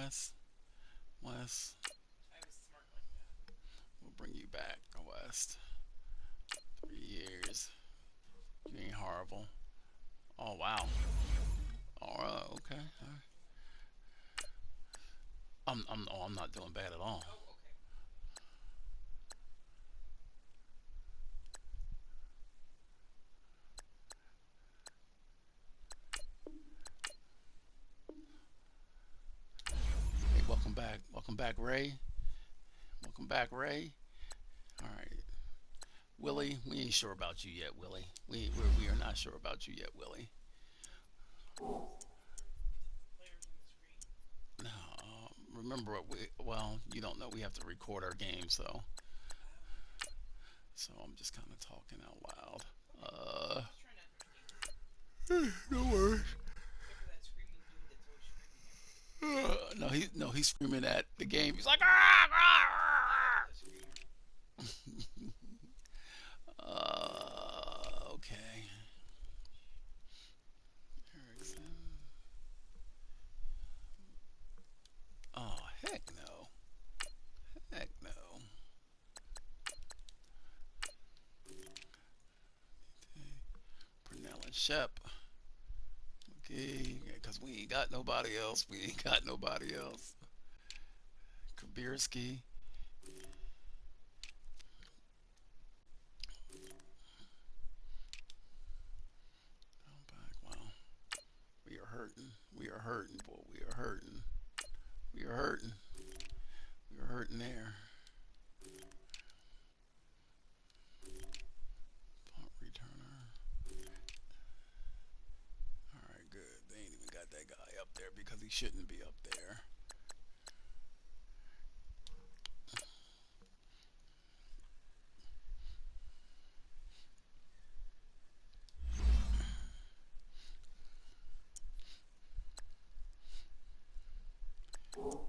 Wes. Wes. We'll bring you back, West. 3 years. You ain't horrible. Oh wow. All right. Okay. All right. I'm not doing bad at all. Hey, welcome back. Welcome back, Ray. Welcome back, Ray. All right. Willie, we ain't sure about you yet, Willie. We are not sure about you yet, Willie. No, remember what we? Well, you don't know. We have to record our games though, so I'm just kind of talking out loud. No worries. No, he's screaming at the game. He's like, ah, ah, okay. Erickson. Oh heck no. Heck no. Purnell and Shep. Okay, because we ain't got nobody else. We ain't got nobody else. Kabirski. Come back. Wow. We are hurting. We are hurting, boy. We are hurting. We are hurting. We are hurting there. Punt returner. All right, good. They ain't even got that guy up there because he shouldn't be up there. What?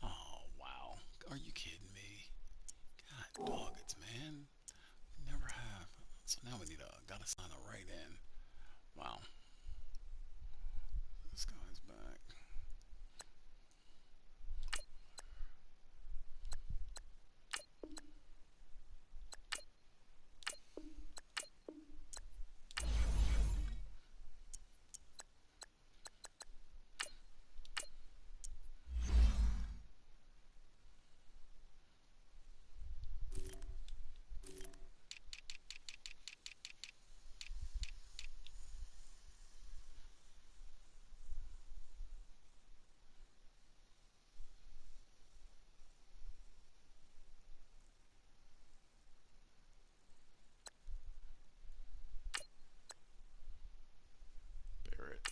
Oh, wow. Are you kidding me? God dog it, man. We never have. So now we need gotta sign a right in. Wow. This guy's back. Barrett.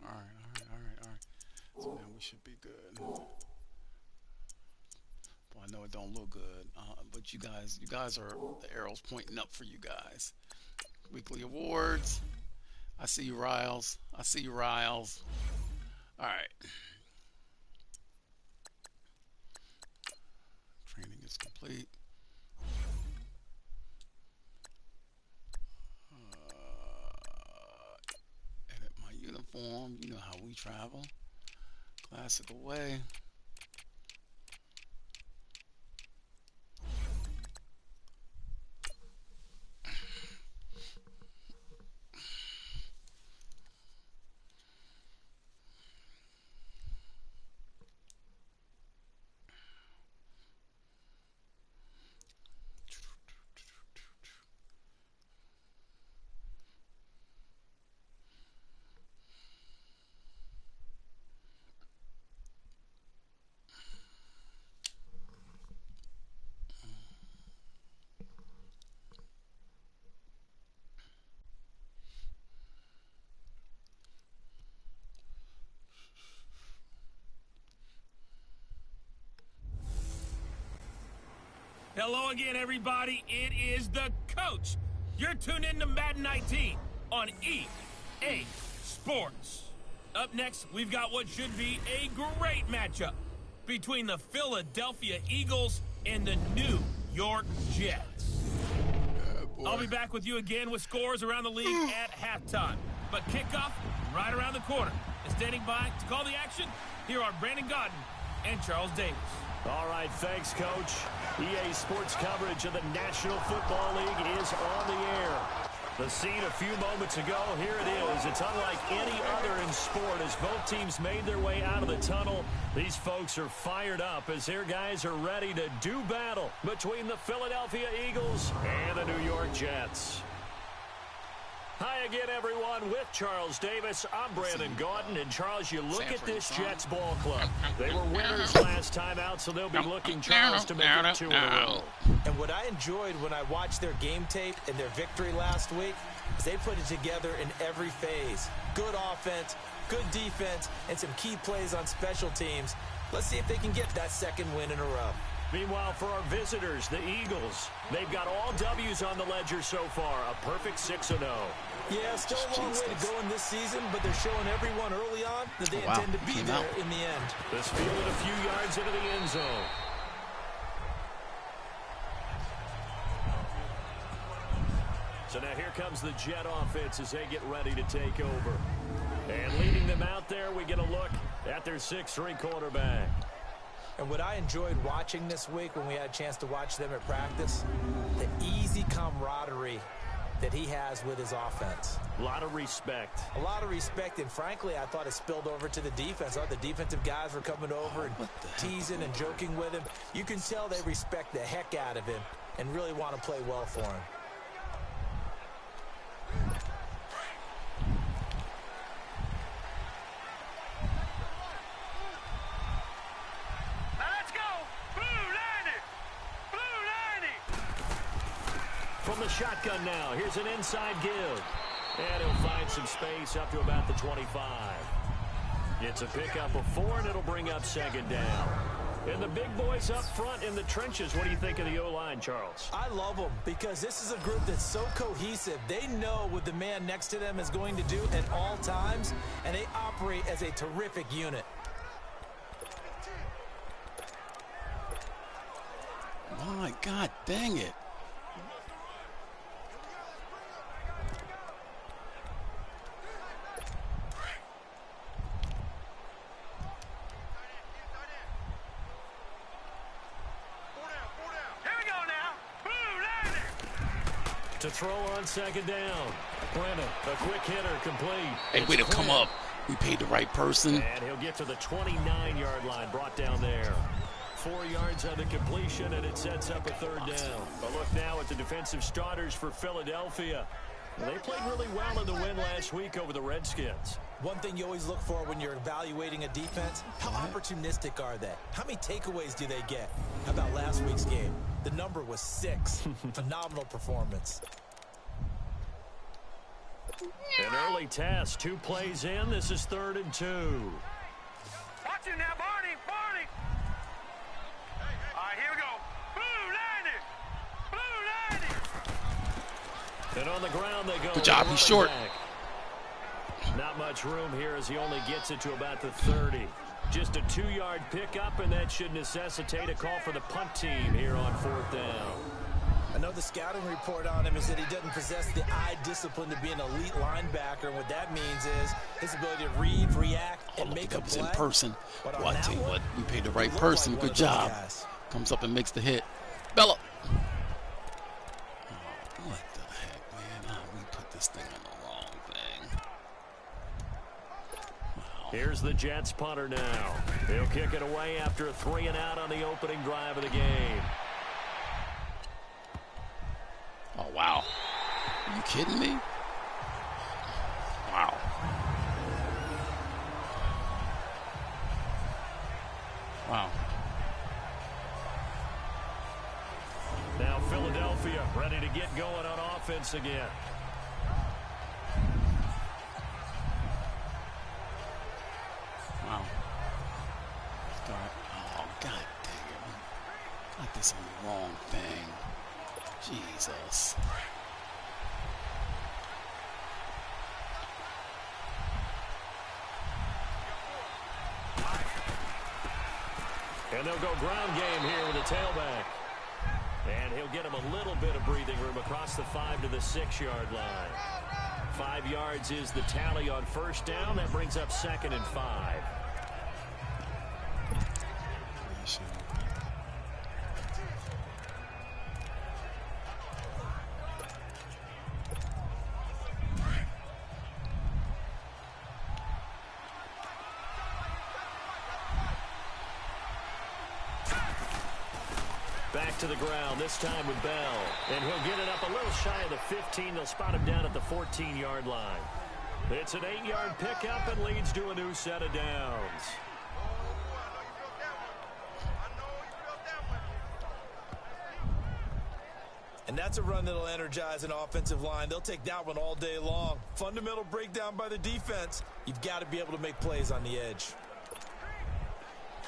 All right, all right, all right, all right. So now we should be good. Well, I know it don't look good, but you guys are the arrows pointing up for you guys. Weekly awards. I see you, Riles. I see you, Riles. All right. Training is complete. Edit my uniform. You know how we travel. Classic away. Hello again, everybody. It is the coach. You're tuned in to Madden 19 on EA Sports. Up next, we've got what should be a great matchup between the Philadelphia Eagles and the New York Jets. I'll be back with you again with scores around the league at halftime. But kickoff right around the corner. And standing by to call the action, here are Brandon Gaudin and Charles Davis. All right, thanks, Coach. EA Sports coverage of the National Football League is on the air. The scene a few moments ago, here it is. It's unlike any other in sport as both teams made their way out of the tunnel. These folks are fired up as their guys are ready to do battle between the Philadelphia Eagles and the New York Jets. Hi again, everyone. With Charles Davis, I'm Brandon Gaudin. And, Charles, you look at this Jets ball club. They were winners last time out, so they'll be looking, Charles, to make it 2 in a row. And what I enjoyed when I watched their game tape and their victory last week is they put it together in every phase. Good offense, good defense, and some key plays on special teams. Let's see if they can get that second win in a row. Meanwhile, for our visitors, the Eagles, they've got all W's on the ledger so far, a perfect 6-0. Yeah, still a long way to go in this season, but they're showing everyone early on that they intend to be there in the end. This fielded a few yards into the end zone. So now here comes the Jet offense as they get ready to take over. And leading them out there, we get a look at their 6'3" quarterback. And what I enjoyed watching this week when we had a chance to watch them at practice, the easy camaraderie that he has with his offense. A lot of respect. A lot of respect, and frankly, I thought it spilled over to the defense. All the defensive guys were coming over and teasing and joking with him. You can tell they respect the heck out of him and really want to play well for him. From the shotgun now, here's an inside give. And he'll find some space up to about the 25. It's a pickup of 4, and it'll bring up second down. And the big boys up front in the trenches. What do you think of the O-line, Charles? I love them because this is a group that's so cohesive. They know what the man next to them is going to do at all times, and they operate as a terrific unit. My God, dang it. To throw on second down. Brennan, a quick hitter, complete. Hey, way to come up. We paid the right person. And he'll get to the 29-yard line, brought down there. 4 yards on the completion, and it sets up a third down. A look now at the defensive starters for Philadelphia. They played really well in the win last week over the Redskins. One thing you always look for when you're evaluating a defense, how opportunistic are they? How many takeaways do they get? How about last week's game? The number was 6. Phenomenal performance. An early test, 2 plays in. This is 3rd and 2. Watch it now, Barney, Barney. All right, here we go. Blue 90. Blue 90. And on the ground they go. Good job, he's short. Not much room here as he only gets it to about the 30. Just a 2-yard pickup, and that should necessitate a call for the punt team here on 4th down. I know the scouting report on him is that he doesn't possess the eye discipline to be an elite linebacker, and what that means is his ability to read, react, and make a play. In person. But Well, I tell you what, we paid the right person. Good job. Comes up and makes the hit. Bella. Oh, what the heck, man? We put this thing on the wrong thing. Wow. Here's the Jets punter now. He'll kick it away after a 3-and-out on the opening drive of the game. Oh, wow. Are you kidding me? Wow. Wow. Now Philadelphia ready to get going on offense again. Wow. Oh, God dang it. Got this focus on the wrong thing. Jesus. And they'll go ground game here with a tailback. And he'll get him a little bit of breathing room across the 5 to the 6-yard line. 5 yards is the tally on first down. That brings up 2nd and 5. Back to the ground, this time with Bell. And he'll get it up a little shy of the 15. They'll spot him down at the 14-yard line. It's an 8-yard pickup and leads to a new set of downs. And that's a run that'll energize an offensive line. They'll take that one all day long. Fundamental breakdown by the defense. You've got to be able to make plays on the edge.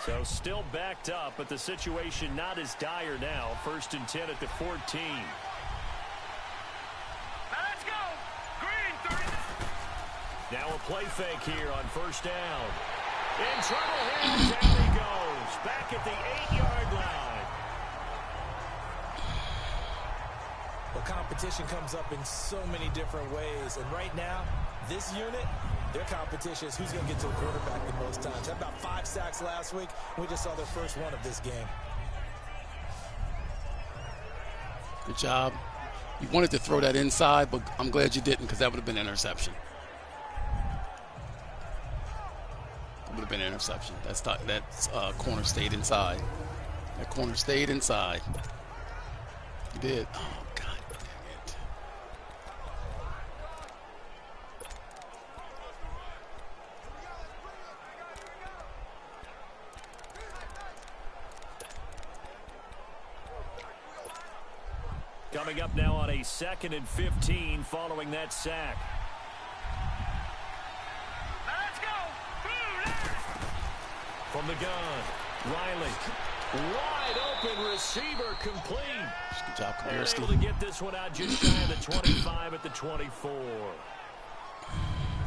So still backed up, but the situation not as dire now. 1st and 10 at the 14. Now let's go. Green 30. Now a play fake here on first down. In trouble here. Down he goes. Back at the 8-yard line. Well, competition comes up in so many different ways. And right now, this unit, their competition is who's going to get to the quarterback the most times. Had about 5 sacks last week. We just saw their first one of this game. Good job. You wanted to throw that inside, but I'm glad you didn't because that would have been an interception. That would have been an interception. That's corner stayed inside. That corner stayed inside. You did. Oh, God dang it. Coming up now on a 2nd and 15 following that sack. Now let's go. From the gun, Riley. Wide open receiver complete. Good job, And able to Kabirski. get this one out just shy of the 25 at the 24.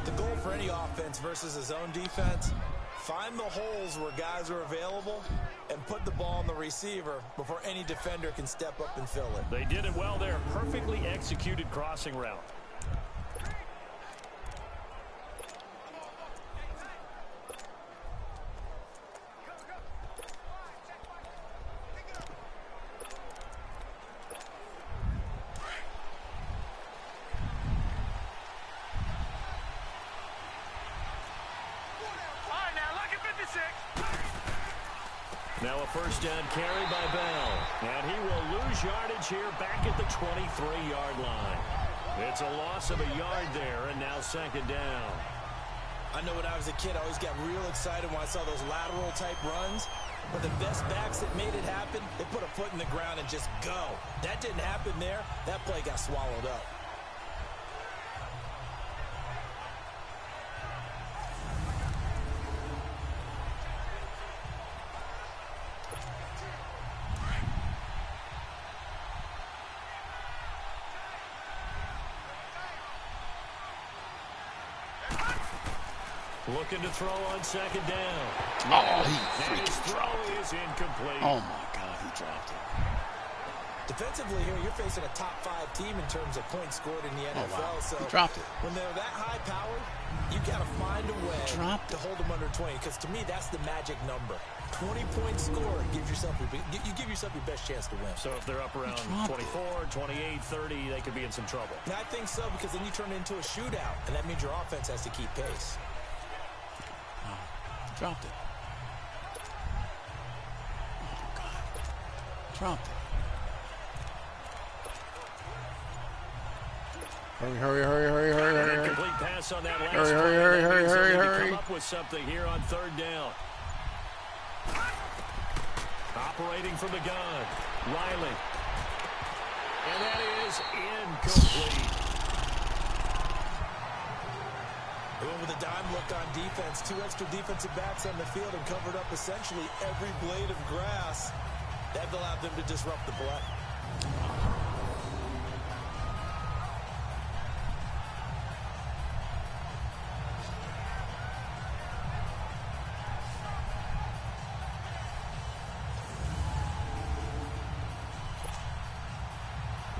The goal for any offense versus his own defense, find the holes where guys are available and put the ball on the receiver before any defender can step up and fill it. They did it well there. Perfectly executed crossing route. All right, now look at 56. Now a first down carry by Bell. And he will lose yardage here back at the 23-yard line. It's a loss of a yard there, and now 2nd down. I know when I was a kid, I always got real excited when I saw those lateral type runs. But the best backs that made it happen, they put a foot in the ground and just go. That didn't happen there. That play got swallowed up. Looking to throw on 2nd down. Oh, he And his freaking throw dropped it. is incomplete. Oh, my God, he dropped it. Defensively here, you're facing a top 5 team in terms of points scored in the NFL. Oh, wow. So He dropped it. when they're that high powered, you got to find a way Dropped to hold them under 20. Because to me, that's the magic number. 20 points scored gives yourself you give yourself your best chance to win. So if they're up around dropped it. 24, 28, 30, they could be in some trouble. And I think so, because then you turn it into a shootout, and that means your offense has to keep pace. Dropped it. Oh, God. Dropped it. Hurry. Incomplete pass on that last Hurry, play. hurry, That hurry, means they'll hurry, need to hurry. come up with something here on 3rd down. Operating from the gun, Riley. And that is incomplete. They went with a dime look on defense. 2 extra defensive backs on the field and covered up essentially every blade of grass. That will allow them to disrupt the play.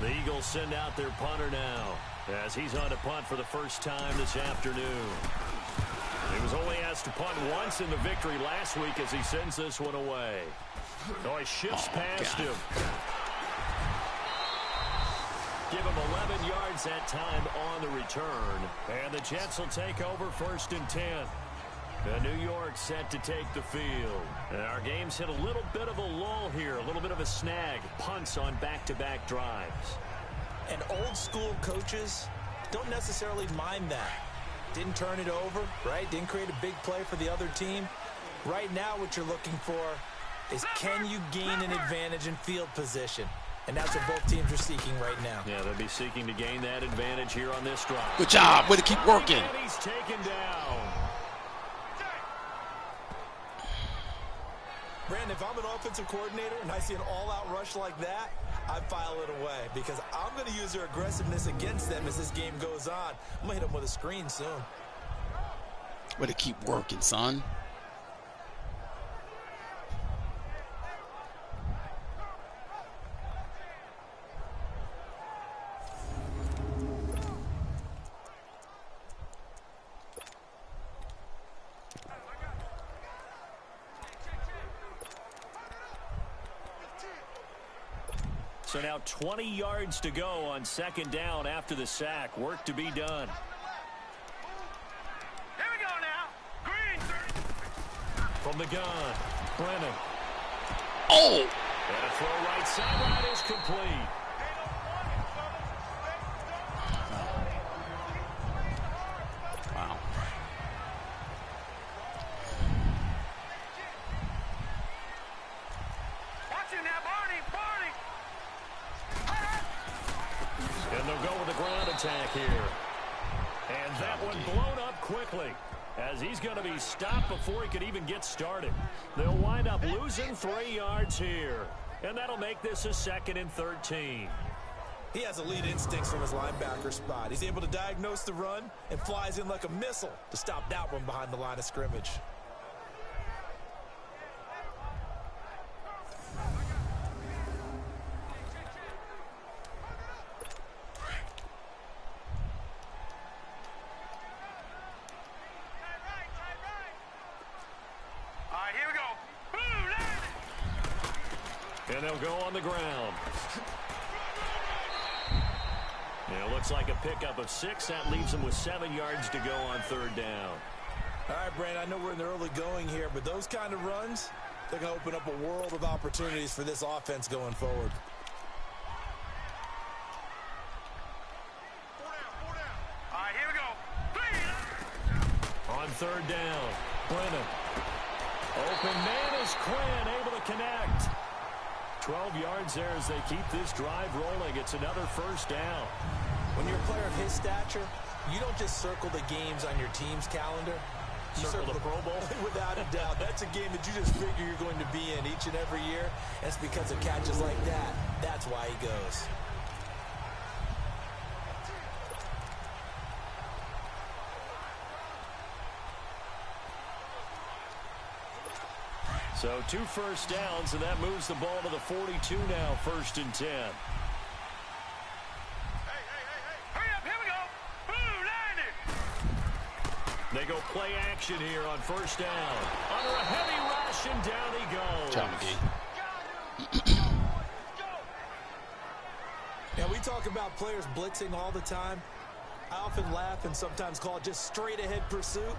The Eagles send out their punter now as he's on to punt for the first time this afternoon. He was only asked to punt once in the victory last week as he sends this one away. Oh, he shifts past him. Give him 11 yards that time on the return. And the Jets will take over 1st and 10. New York set to take the field. And our game's hit a little bit of a lull here, a little bit of a snag. Punts on back-to-back drives. And old school coaches don't necessarily mind that. Didn't turn it over, right? Didn't create a big play for the other team. Right now what you're looking for is can you gain an advantage in field position? And that's what both teams are seeking right now. Yeah, they'll be seeking to gain that advantage here on this drive. Good job. Way to keep working. And he's taken down. Brandon, if I'm an offensive coordinator and I see an all-out rush like that, I file it away because I'm going to use their aggressiveness against them as this game goes on. I'm going to hit them with a screen soon. Way to keep working, son. So now 20 yards to go on 2nd down after the sack. Work to be done. Here we go now. Green. From the gun, Brennan. Oh! And a throw right sideline is complete. Wow. Watch it now, Barney. And they'll go with the ground attack here. And that one blown up quickly as he's going to be stopped before he could even get started. They'll wind up losing 3 yards here. And that'll make this a 2nd and 13. He has elite instincts from his linebacker spot. He's able to diagnose the run and flies in like a missile to stop that one behind the line of scrimmage. And they'll go on the ground. And it looks like a pickup of 6. That leaves them with 7 yards to go on 3rd down. All right, Brandon, I know we're in the early going here, but those kind of runs, they're going to open up a world of opportunities for this offense going forward. All right, here we go. On 3rd down, Brennan. Open man is Quinn, able to connect. 12 yards there as they keep this drive rolling. It's another 1st down. When you're a player of his stature, you don't just circle the games on your team's calendar. You Circle the Pro Bowl? Without a doubt. That's a game that you just figure you're going to be in each and every year. And it's because of catches like that. That's why he goes. So 2 first downs, and that moves the ball to the 42 now, 1st and 10. Hurry up, here we go. Boom, landed. They go play action here on 1st down. Under a heavy rush, and down he goes. John McGee. Yeah, we talk about players blitzing all the time. I often laugh and sometimes call it just straight ahead pursuit.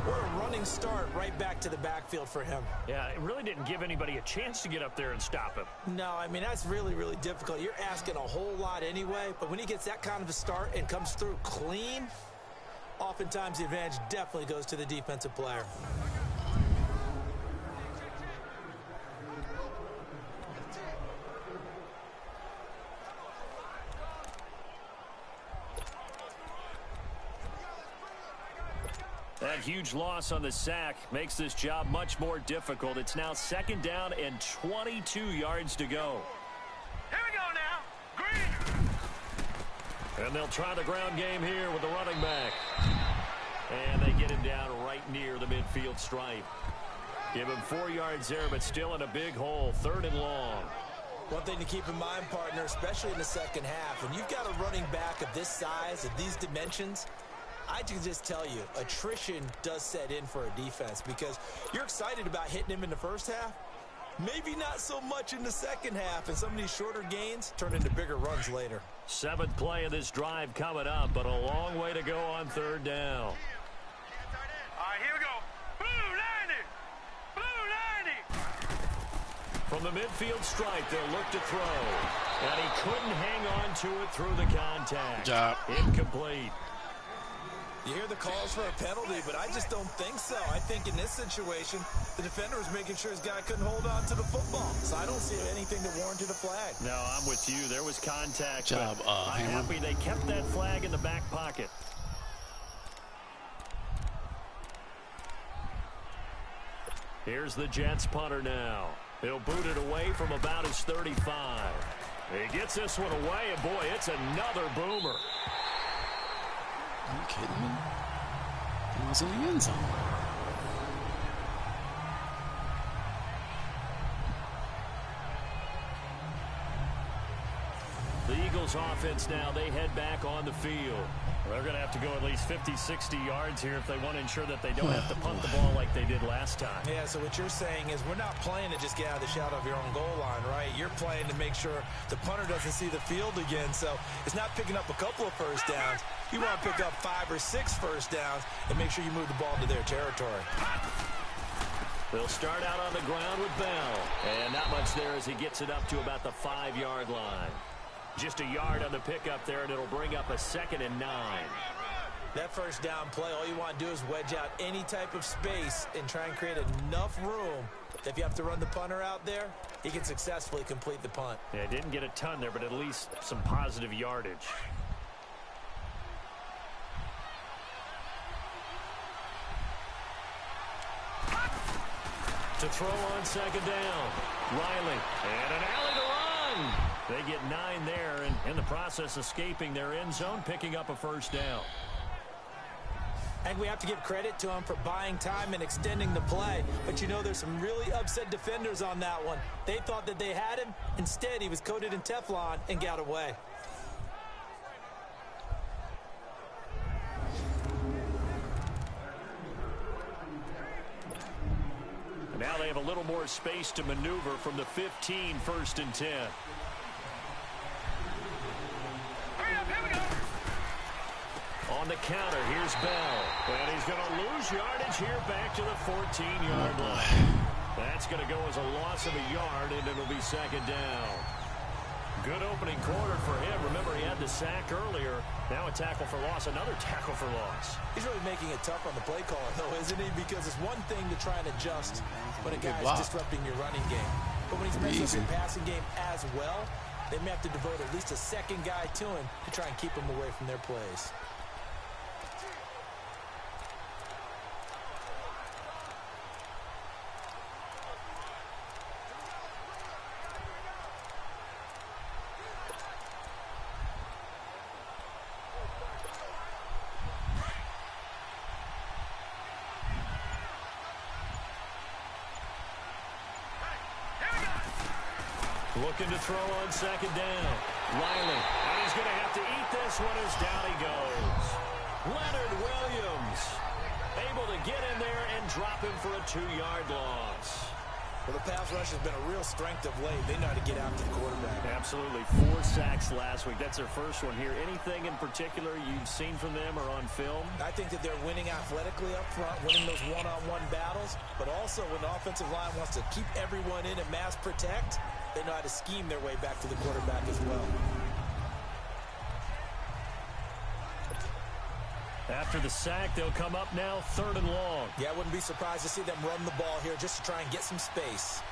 What a running start right back to the backfield for him. Yeah, it really didn't give anybody a chance to get up there and stop him. No, I mean, that's really, really difficult. You're asking a whole lot anyway, but when he gets that kind of a start and comes through clean, oftentimes the advantage definitely goes to the defensive player. That huge loss on the sack makes this job much more difficult. It's now 2nd down and 22 yards to go. Here we go now. Green. And they'll try the ground game here with the running back. And they get him down right near the midfield stripe. Give him 4 yards there, but still in a big hole. 3rd and long. One thing to keep in mind, partner, especially in the second half, when you've got a running back of this size, of these dimensions, I can just tell you, attrition does set in for a defense because you're excited about hitting him in the first half. Maybe not so much in the second half, and some of these shorter gains turn into bigger runs later. 7th play of this drive coming up, but a long way to go on 3rd down. All right, here we go. Blue 90. Blue 90. From the midfield stripe, they'll look to throw. And he couldn't hang on to it through the contact. Good job. Incomplete. You hear the calls for a penalty, but I just don't think so. I think in this situation, the defender was making sure his guy couldn't hold on to the football. So I don't see anything that warranted a flag. No, I'm with you. There was contact. Good job, I'm Hammer. happy they kept that flag in the back pocket. Here's the Jets punter now. He'll boot it away from about his 35. He gets this one away, and boy, it's another boomer. Are you kidding me? He was in the end zone. The Eagles offense now, they head back on the field. They're going to have to go at least 50, 60 yards here if they want to ensure that they don't have to punt the ball like they did last time. Yeah, so what you're saying is we're not playing to just get out of the shadow of your own goal line, right? You're playing to make sure the punter doesn't see the field again. So it's not picking up a couple of first downs. You want to pick up 5 or 6 first downs and make sure you move the ball to their territory. They'll start out on the ground with Bell. And not much there as he gets it up to about the 5-yard line. Just a yard on the pickup there, and it'll bring up a 2nd and 9. That first down play, all you want to do is wedge out any type of space and try and create enough room that if you have to run the punter out there, he can successfully complete the punt. Yeah, didn't get a ton there, but at least some positive yardage. To throw on 2nd down. Riley. And an alley to run. They get 9 there, and in the process escaping their end zone, picking up a first down. And we have to give credit to him for buying time and extending the play. But you know, there's some really upset defenders on that one. They thought that they had him. Instead, he was coated in Teflon and got away. Now they have a little more space to maneuver from the 15, 1st and 10. On the counter, here's Bell. And he's going to lose yardage here back to the 14-yard line. That's going to go as a loss of a yard, and it'll be 2nd down. Good opening quarter for him. Remember, he had the sack earlier. Now a tackle for loss, another tackle for loss. He's really making it tough on the play caller, though, isn't he? Because it's one thing to try and adjust when a guy's disrupting your running game. But when he's messing up your passing game as well, they may have to devote at least a second guy to him to try and keep him away from their plays. Looking to throw on 2nd down. Riley. And he's going to have to eat this one as down he goes. Leonard Williams able to get in there and drop him for a 2-yard loss. Well, the pass rush has been a real strength of late. They know how to get after the quarterback. Absolutely. 4 sacks last week. That's their first one here. Anything in particular you've seen from them or on film? I think that they're winning athletically up front, winning those one-on-one battles, but also when the offensive line wants to keep everyone in and mass protect, they know how to scheme their way back to the quarterback as well. After the sack, they'll come up now 3rd and long. Yeah, I wouldn't be surprised to see them run the ball here just to try and get some space.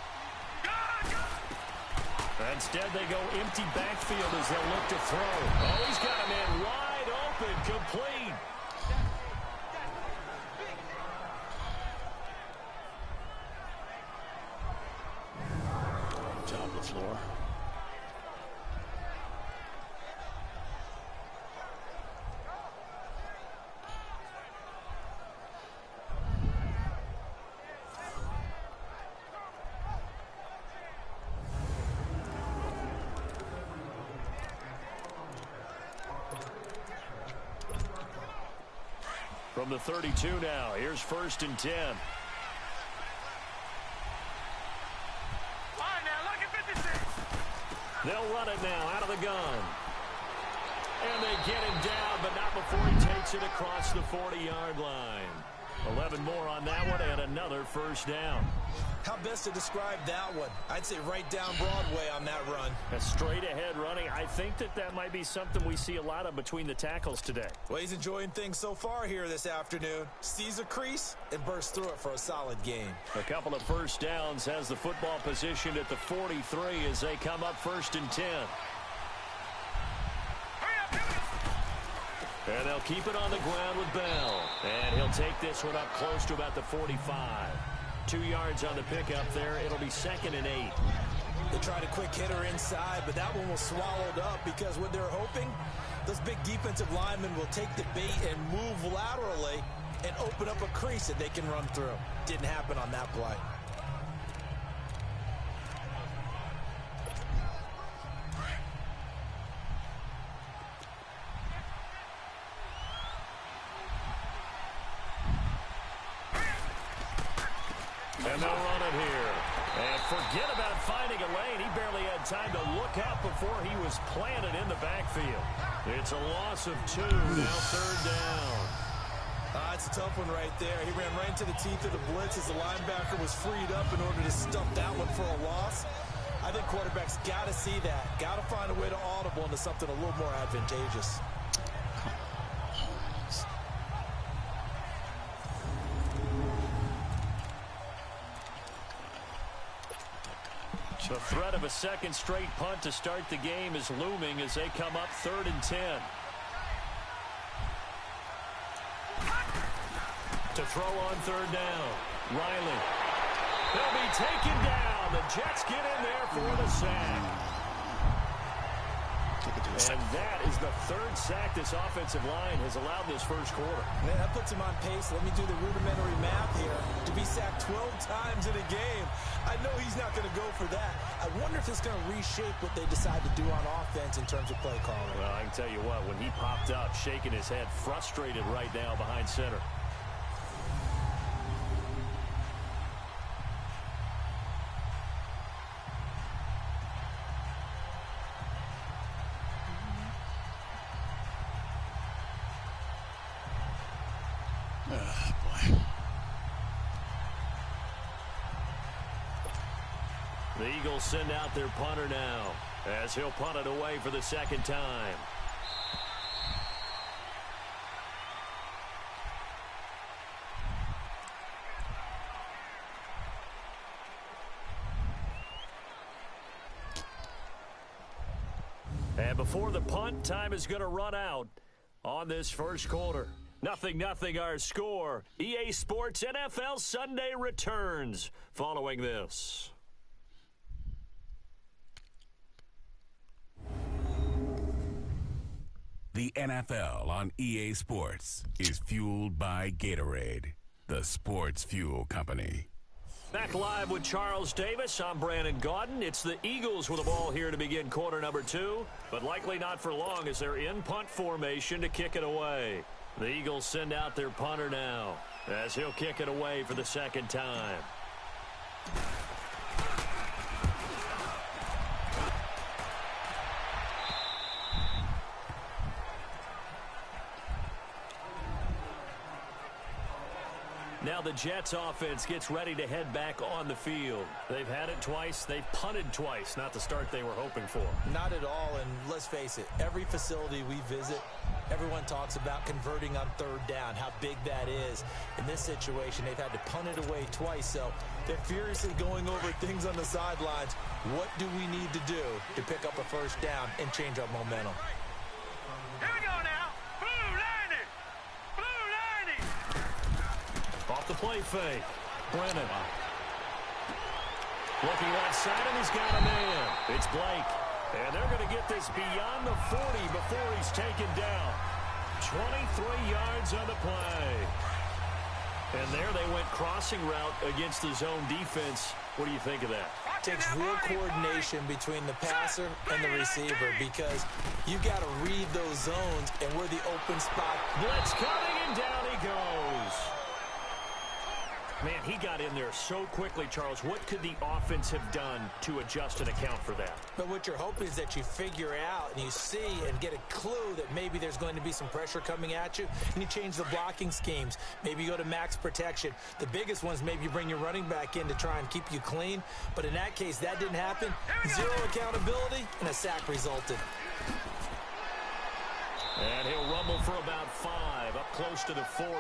Instead, they go empty backfield as they'll look to throw. Oh, he's got a man wide open, complete. From the 32 now, here's 1st and 10. They'll run it now out of the gun. And they get him down, but not before he takes it across the 40-yard line. 11 more on that one and another 1st down. How best to describe that one? I'd say right down Broadway on that run. A straight-ahead running. I think that might be something we see a lot of between the tackles today. Well, he's enjoying things so far here this afternoon. Sees a crease and bursts through it for a solid game. A couple of 1st downs, has the football positioned at the 43 as they come up 1st and 10. And they'll keep it on the ground with Bell. And he'll take this one up close to about the 45. 2 yards on the pickup there. It'll be 2nd and 8. They tried a quick hitter inside, but that one was swallowed up because what they're hoping, those big defensive linemen will take the bait and move laterally and open up a crease that they can run through. Didn't happen on that play. And they'll run it here. And forget about finding a lane. He barely had time to look out before he was planted in the backfield. It's a loss of 2. Now 3rd down. It's a tough one right there. He ran right into the teeth of the blitz as the linebacker was freed up in order to stuff that one for a loss. I think quarterbacks got to see that. Got to find a way to audible into something a little more advantageous. The threat of a 2nd straight punt to start the game is looming as they come up 3rd and 10. To throw on 3rd down. Riley. He'll be taken down. The Jets get in there for the sack. And that is the 3rd sack this offensive line has allowed this 1st quarter. Man, that puts him on pace. Let me do the rudimentary math here. To be sacked 12 times in a game, I know he's not going to go for that. I wonder if it's going to reshape what they decide to do on offense in terms of play calling. Well, I can tell you what, when he popped up, shaking his head, frustrated right now behind center. The Eagles send out their punter now as he'll punt it away for the 2nd time. And before the punt, time is going to run out on this 1st quarter. 0-0 our score. EA Sports NFL Sunday returns following this. The NFL on EA Sports is fueled by Gatorade, the sports fuel company. Back live with Charles Davis. I'm Brandon Gaudin. It's the Eagles with the ball here to begin quarter number 2, but likely not for long as they're in punt formation to kick it away. The Eagles send out their punter now as he'll kick it away for the 2nd time. Now the Jets offense gets ready to head back on the field. They've had it twice. They've punted twice. Not the start they were hoping for. Not at all, and let's face it, every facility we visit, everyone talks about converting on 3rd down, how big that is. In this situation, they've had to punt it away twice, so they're furiously going over things on the sidelines. What do we need to do to pick up a 1st down and change our momentum? Here we go now. Blue Liney. Blue Liney. Off the play fake. Brennan. Looking left side, and he's got a man. It's Blake. And they're going to get this beyond the 40 before he's taken down. 23 yards on the play. And there they went crossing route against the zone defense. What do you think of that? Takes real coordination between the passer and the receiver because you got to read those zones and where the open spot. Blitz coming, and down he goes. Man, he got in there so quickly, Charles. What could the offense have done to adjust and account for that? But what you're hoping is that you figure out and you see and get a clue that maybe there's going to be some pressure coming at you, and you change the blocking schemes. Maybe you go to max protection. The biggest one is maybe you bring your running back in to try and keep you clean. But in that case, that didn't happen. Zero accountability, and a sack resulted. And he'll rumble for about 5, up close to the 40.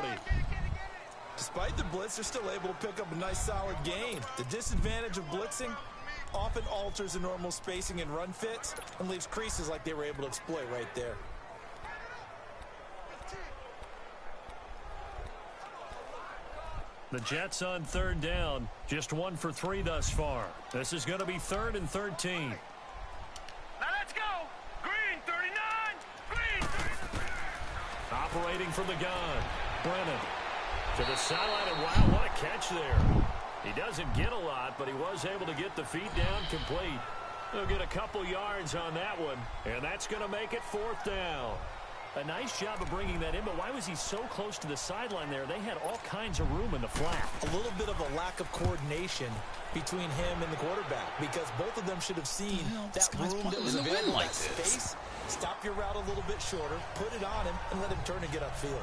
Despite the blitz, they're still able to pick up a nice solid gain. The disadvantage of blitzing often alters the normal spacing and run fits and leaves creases like they were able to exploit right there. The Jets on 3rd down, just 1 for 3 thus far. This is going to be 3rd and 13. Now let's go. Green 39. Green 39. Operating from the gun, Brennan. To the sideline, and wow, what a catch there. He doesn't get a lot, but he was able to get the feet down complete. He'll get a couple yards on that one, and that's going to make it 4th down. A nice job of bringing that in, but why was he so close to the sideline there? They had all kinds of room in the flat. A little bit of a lack of coordination between him and the quarterback, because both of them should have seen that room that was available, that space. Stop your route a little bit shorter, put it on him, and let him turn and get upfield.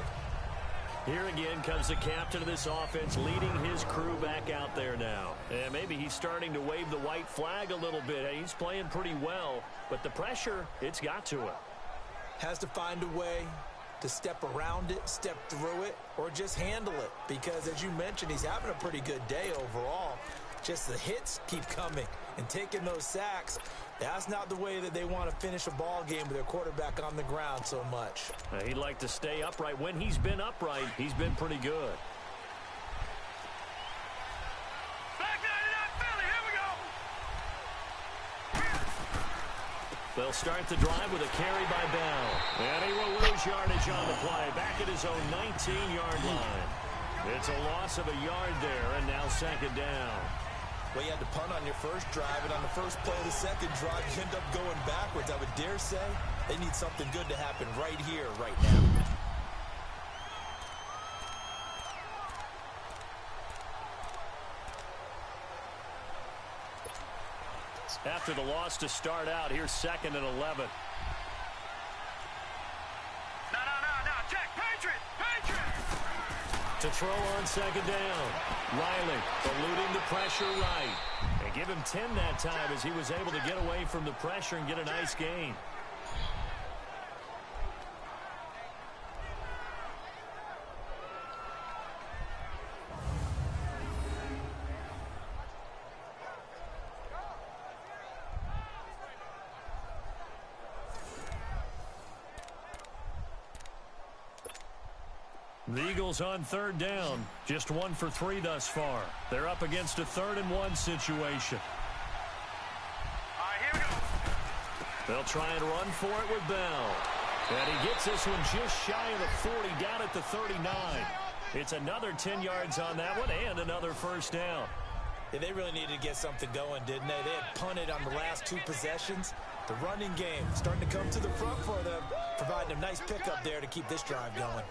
Here again comes the captain of this offense leading his crew back out there now. And maybe he's starting to wave the white flag a little bit. He's playing pretty well, but the pressure, it's got to him. Has to find a way to step around it, step through it, or just handle it. Because, as you mentioned, he's having a pretty good day overall. Just the hits keep coming and taking those sacks. That's not the way that they want to finish a ball game with their quarterback on the ground so much. He'd like to stay upright. When he's been upright, he's been pretty good. Back 99 Philly. Here we go. They'll start the drive with a carry by Bell. And he will lose yardage on the play. Back at his own 19-yard line. It's a loss of a yard there, and now 2nd down. Well, you had to punt on your first drive, and on the first play of the second drive, you end up going backwards. I would dare say they need something good to happen right here, right now. After the loss to start out, here's 2nd and 11. No, Jack, Patriot. To throw on 2nd down. Riley eluding the pressure right. And give him 10 that time as he was able to get away from the pressure and get a nice gain. The Eagles on 3rd down. Just 1 for 3 thus far. They're up against a 3rd and 1 situation. All right, here we go. They'll try and run for it with Bell. And he gets this one just shy of the 40, down at the 39. It's another 10 yards on that one and another 1st down. Yeah, they really needed to get something going, didn't they? They had punted on the last 2 possessions. The running game starting to come to the front for them, providing a nice pickup there to keep this drive going.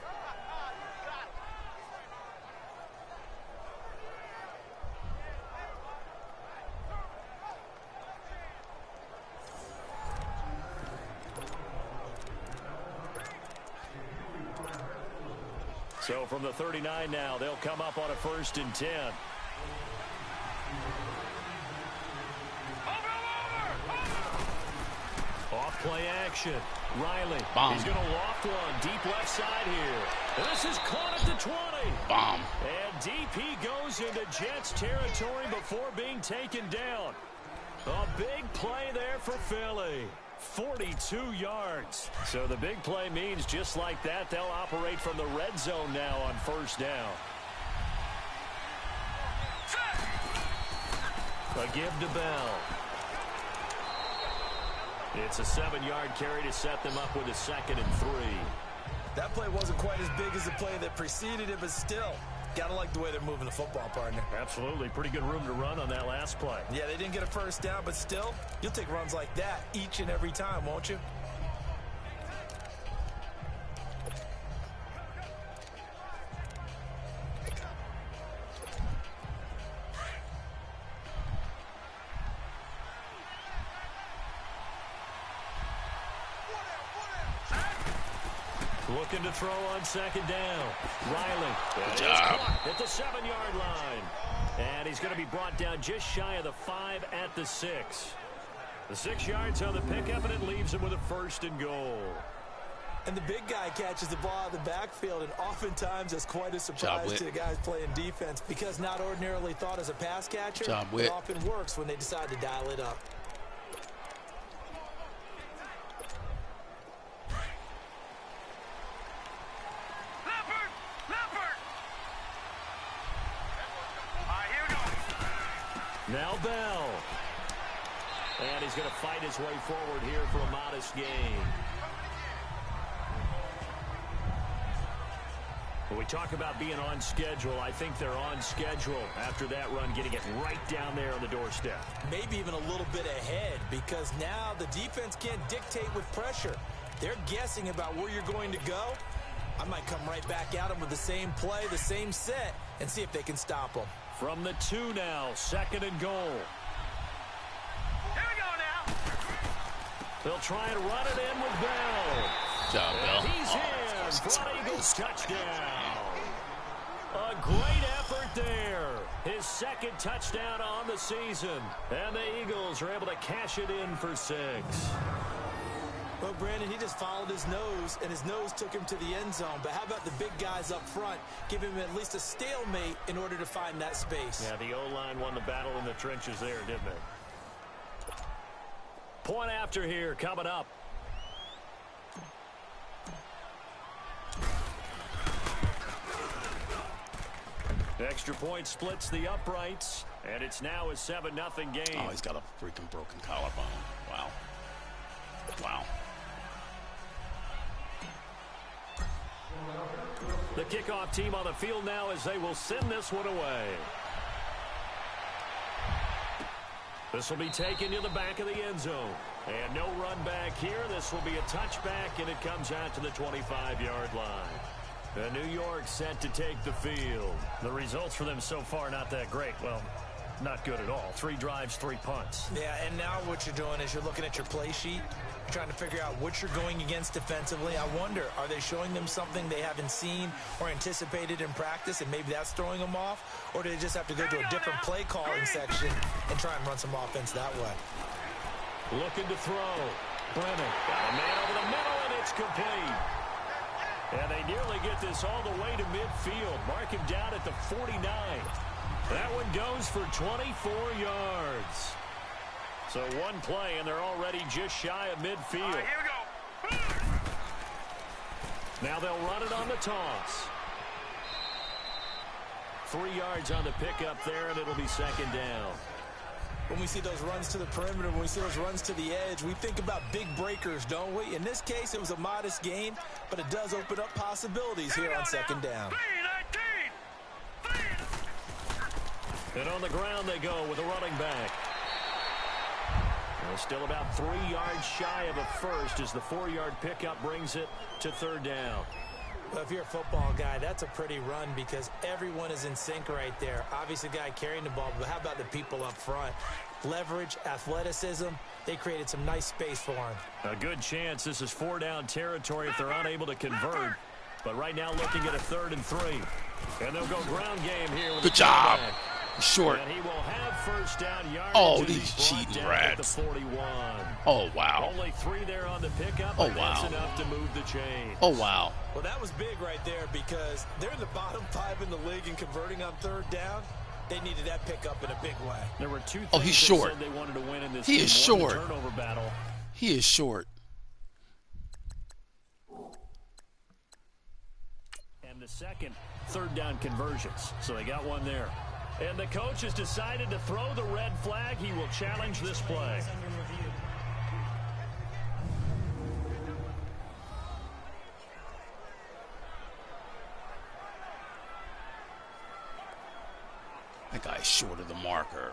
So from the 39 now, they'll come up on a 1st and 10. Off play action. Riley. Bomb. He's going to loft one. Deep left side here. And this is caught at the 20. Bomb. And deep he goes into Jets territory before being taken down. A big play there for Philly. 42 yards. So the big play means just like that, they'll operate from the red zone now on 1st down. A give to Bell. It's a 7-yard carry to set them up with a 2nd and 3. That play wasn't quite as big as the play that preceded it, but still, gotta like the way they're moving the football, partner. Absolutely. Pretty good room to run on that last play. Yeah, they didn't get a 1st down, but still, you'll take runs like that each and every time, won't you? Looking to throw on second down. Riley. Good job. At the 7-yard line. And he's going to be brought down just shy of the 5 at the 6. The 6 yards on the pickup, and it leaves him with a 1st and goal. And the big guy catches the ball out of the backfield, and oftentimes that's quite a surprise to the guys playing defense because not ordinarily thought as a pass catcher, it often works when they decide to dial it up. Now Bell. And he's going to fight his way forward here for a modest gain. When we talk about being on schedule, I think they're on schedule after that run, getting it right down there on the doorstep. Maybe even a little bit ahead because now the defense can't dictate with pressure. They're guessing about where you're going to go. I might come right back at them with the same play, the same set, and see if they can stop them. From the 2 now, 2nd and goal. Here we go now. They'll try and run it in with Bell. Good job, Bell. He's in. Front Eagles touchdown. A great effort there. His 2nd touchdown on the season. And the Eagles are able to cash it in for 6. Well, Brandon, he just followed his nose, and his nose took him to the end zone. But how about the big guys up front? Give him at least a stalemate in order to find that space. Yeah, the O-line won the battle in the trenches there, didn't it? Point after here coming up. Extra point splits the uprights, and it's now a 7-0 game. Oh, he's got a freaking broken collarbone. Wow. Wow. The kickoff team on the field now as they will send this one away. This will be taken to the back of the end zone. And no run back here. This will be a touchback, and it comes out to the 25-yard line. The New York set to take the field. The results for them so far not that great. Well, not good at all. 3 drives, 3 punts. Yeah, and now what you're doing is you're looking at your play sheet, trying to figure out what you're going against defensively. I wonder, are they showing them something they haven't seen or anticipated in practice, and maybe that's throwing them off? Or do they just have to go to a different play calling section and try and run some offense that way? Looking to throw. Brennan got a man over the middle, and it's complete. And they nearly get this all the way to midfield. Mark him down at the 49. That one goes for 24 yards. So one play, and they're already just shy of midfield. Here we go. Now they'll run it on the toss. 3 yards on the pickup there, and it'll be 2nd down. When we see those runs to the perimeter, when we see those runs to the edge, we think about big breakers, don't we? In this case, it was a modest gain, but it does open up possibilities here on 2nd down. And on the ground they go with a running back. They're still about 3 yards shy of a first as the 4-yard pickup brings it to 3rd down. Well, if you're a football guy, that's a pretty run because everyone is in sync right there. Obviously, the guy carrying the ball, but how about the people up front? Leverage, athleticism, they created some nice space for him. A good chance this is 4-down territory if they're unable to convert. But right now looking at a 3rd and 3. And they'll go ground game here. With Good job. Short. And he will have 1st down yardage. Oh, these cheating rats. The 41. Oh, wow. Only 3 there on the pickup. Oh, and wow. That's enough to move the chains. Oh, wow. Well, that was big right there because they're in the bottom 5 in the league and converting on 3rd down. They needed that pickup in a big way. There were 2 things Oh, he's short. Said they wanted to win in this He game. is One, short. the turnover battle. He is short. And the second, 3rd down conversions. So they got one there. And the coach has decided to throw the red flag. He will challenge this play. That guy's short of the marker.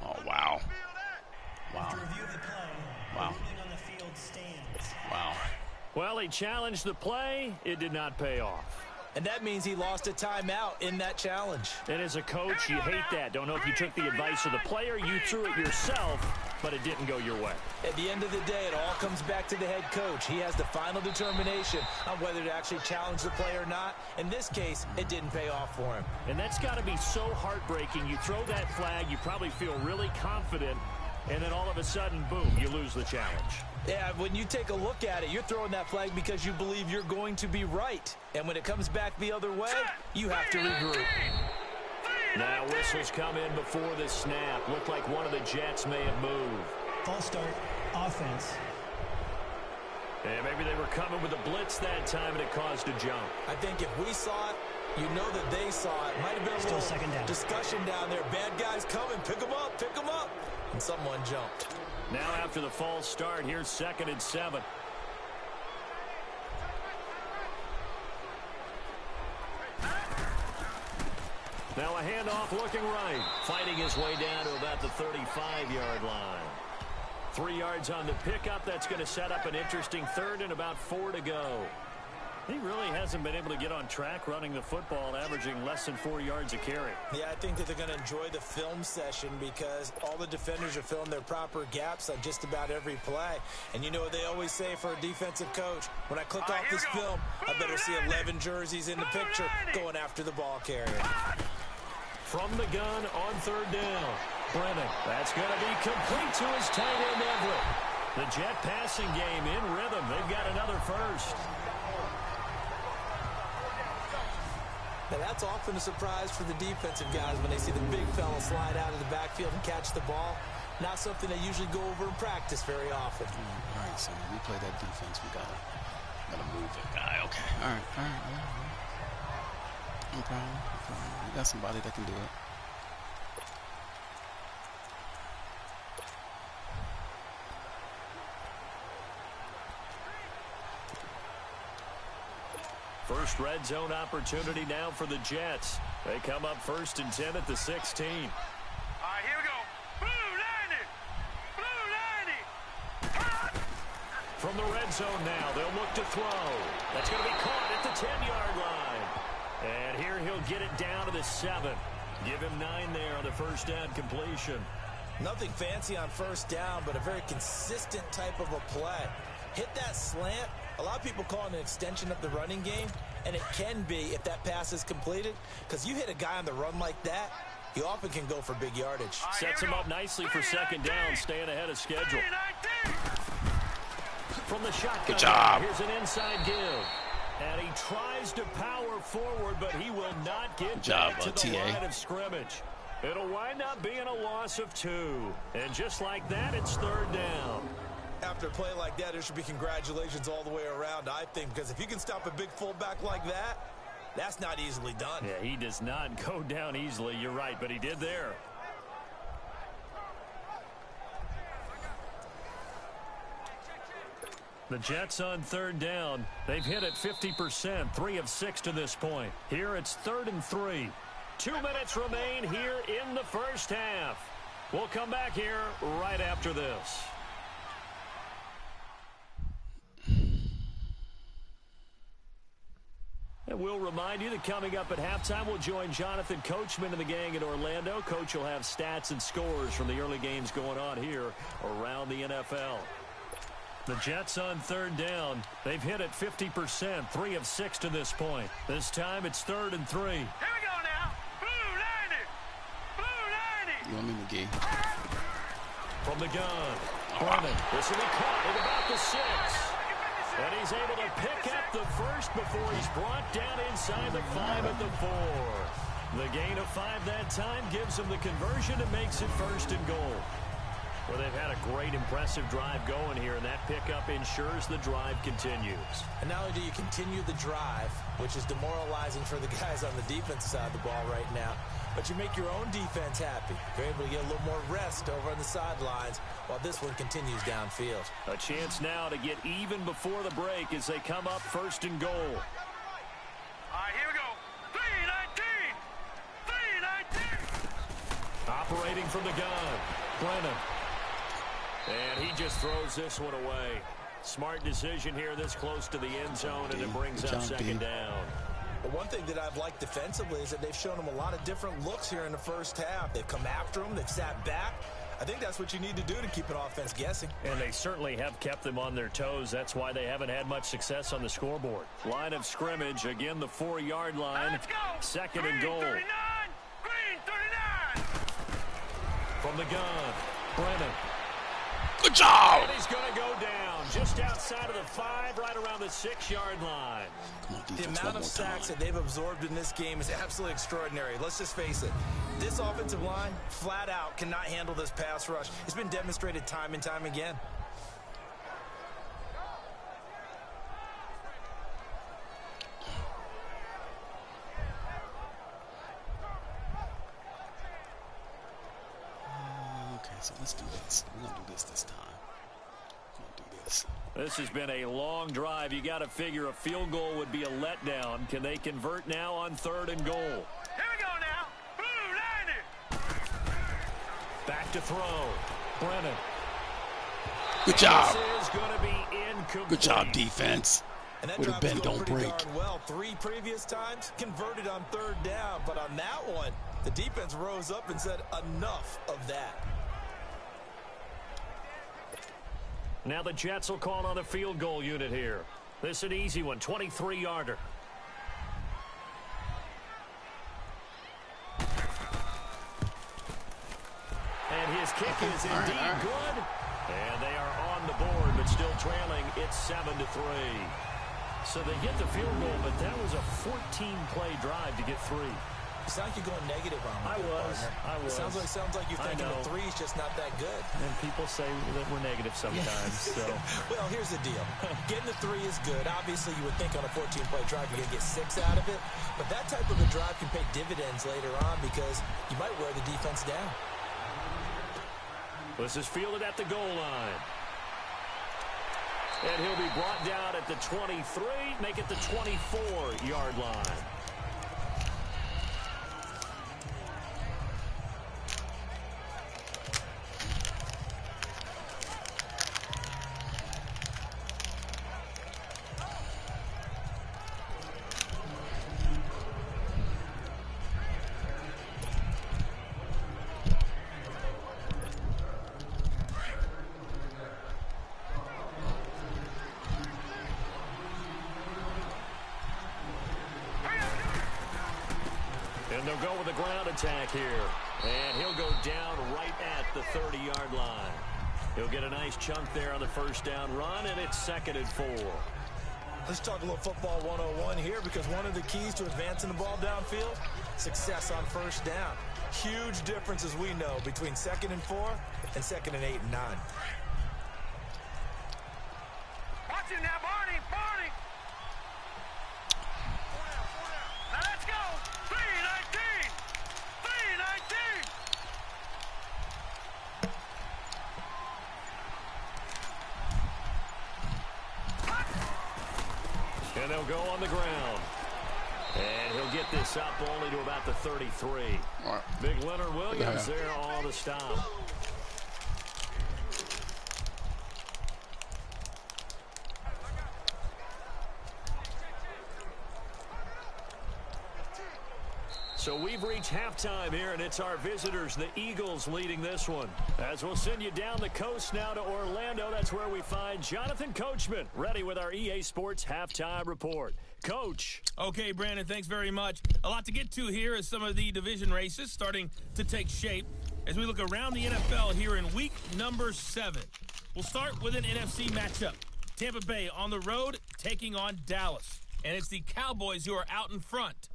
Oh, wow. Wow. Wow. Wow. Well, he challenged the play. It did not pay off. And that means he lost a timeout in that challenge. And as a coach, you hate that. Don't know if you took the advice of the player, you threw it yourself, but it didn't go your way. At the end of the day, it all comes back to the head coach. He has the final determination on whether to actually challenge the play or not. In this case, it didn't pay off for him. And that's got to be so heartbreaking. You throw that flag, you probably feel really confident, and then all of a sudden, boom, you lose the challenge. Yeah, when you take a look at it, you're throwing that flag because you believe you're going to be right. And when it comes back the other way, you have to regroup. Now whistles come in before the snap. Looked like one of the Jets may have moved. False start, offense. And maybe they were coming with a blitz that time and it caused a jump. I think if we saw it, you know that they saw it. Might have been a little second down. Discussion down there. Bad guys coming. Pick them up. Pick them up. And someone jumped. Now after the false start, here's 2nd and 7. Now a handoff looking right. Fighting his way down to about the 35-yard line. 3 yards on the pickup. That's going to set up an interesting 3rd and about 4 to go. He really hasn't been able to get on track running the football, averaging less than 4 yards a carry. Yeah, I think that they're going to enjoy the film session because all the defenders are filling their proper gaps on just about every play. And you know what they always say for a defensive coach? When I click off this film, I better see 11 jerseys in the picture going after the ball carrier. From the gun on 3rd down. Brennan, that's going to be complete to his tight end Everett. The Jet passing game in rhythm. They've got another first. Now, that's often a surprise for the defensive guys when they see the big fella slide out of the backfield and catch the ball. Not something they usually go over in practice very often. All right, so when we play that defense, we gotta move that guy. Okay. All right. No problem. We got somebody that can do it. First red zone opportunity now for the Jets. They come up 1st and 10 at the 16. All right, here we go. Blue 90. From the red zone now, they'll look to throw. That's going to be caught at the 10-yard line. And here he'll get it down to the 7. Give him 9 there on the first down completion. Nothing fancy on first down, but a very consistent type of a play. Hit that slant. A lot of people call it an extension of the running game, and it can be if that pass is completed, because you hit a guy on the run like that, he often can go for big yardage. Sets him up nicely for 2nd down, staying ahead of schedule. From the shotgun, good job. Here's an inside give. And he tries to power forward, but he will not get back to the line of scrimmage. It'll wind up being a loss of 2. And just like that, it's 3rd down. After a play like that, there should be congratulations all the way around, I think, because if you can stop a big fullback like that, that's not easily done. Yeah, he does not go down easily. You're right, but he did there. The Jets on 3rd down. They've hit it 50%, 3 of 6 to this point. Here it's 3rd and 3. 2 minutes remain here in the first half. We'll come back here right after this. And we'll remind you that coming up at halftime, we'll join Jonathan Coachman and the gang in Orlando. Coach will have stats and scores from the early games going on here around the NFL. The Jets on 3rd down. They've hit it 50%, 3 of 6 to this point. This time it's 3rd and 3. Here we go now. Blue 90. You want me, McGee? From the gun. Brennan. This will be caught at about the 6. And he's able to pick up the first before he's brought down inside the 5 at the 4. The gain of 5 that time gives him the conversion and makes it 1st and goal. Well, they've had a great, impressive drive going here, and that pickup ensures the drive continues. And not only do you continue the drive, which is demoralizing for the guys on the defensive side of the ball right now, but you make your own defense happy. You're able to get a little more rest over on the sidelines while this one continues downfield. A chance now to get even before the break as they come up 1st and goal. All right, here we go. 3-19. Operating from the gun, Brennan. And he just throws this one away. Smart decision here this close to the end zone, and it brings up 2nd down. But one thing that I've liked defensively is that they've shown them a lot of different looks here in the first half. They've come after them. They've sat back. I think that's what you need to do to keep an offense guessing. And they certainly have kept them on their toes. That's why they haven't had much success on the scoreboard. Line of scrimmage, again the 4-yard line. Let's go. Second Green and goal. 39. Green 39. From the gun, Brennan. Good job. And he's going to go down just outside of the 5, right around the 6-yard line. Come on, The defense, amount one of more sacks time. that they've absorbed in this game is absolutely extraordinary. Let's just face it. This offensive line, flat out, cannot handle this pass rush. It's been demonstrated time and time again. Okay, so let's do this. We're going to do this time. We're going to do this. This has been a long drive. You got to figure a field goal would be a letdown. Can they convert now on 3rd and goal? Here we go now. Blue 90. Back to throw. Brennan. Good job. This is going to be incomplete. Good job, defense. And that Would have drive been was going don't pretty break. darn well. 3 previous times converted on 3rd down. But on that one, the defense rose up and said, enough of that. Now the Jets will call on the field goal unit here. This is an easy one, 23-yarder. And his kick is All right, indeed all right. good. And they are on the board, but still trailing. It's 7-3. So they get the field goal, but that was a 14-play drive to get 3. It sounds like you're going negative on me. I was. It sounds like you're I thinking know. the 3 is just not that good. And people say that we're negative sometimes. So Well, here's the deal. Getting the 3 is good. Obviously, you would think on a 14-play drive you're going to get 6 out of it. But that type of a drive can pay dividends later on because you might wear the defense down. this is fielded at the goal line. And he'll be brought down at the 23, make it the 24-yard line. And they'll go with a ground attack here. And he'll go down right at the 30-yard line. He'll get a nice chunk there on the first down run, and it's 2nd and 4. Let's talk a little football 101 here because one of the keys to advancing the ball downfield, success on first down. Huge difference, as we know, between 2nd and 4 and 2nd and 8 and 9. Watch it now, Barney. Barney. Now let's go. 319. 319. And they'll go on the ground. And he'll get this up only to about the 33. All right. Big Leonard Williams Yeah. there on the stop. So we've reached halftime here, and it's our visitors, the Eagles, leading this one. As we'll send you down the coast now to Orlando, that's where we find Jonathan Coachman, ready with our EA Sports Halftime Report. Coach. Okay, Brandon, thanks very much. A lot to get to here as some of the division races starting to take shape as we look around the NFL here in week number 7. We'll start with an NFC matchup. Tampa Bay on the road taking on Dallas. And it's the Cowboys who are out in front.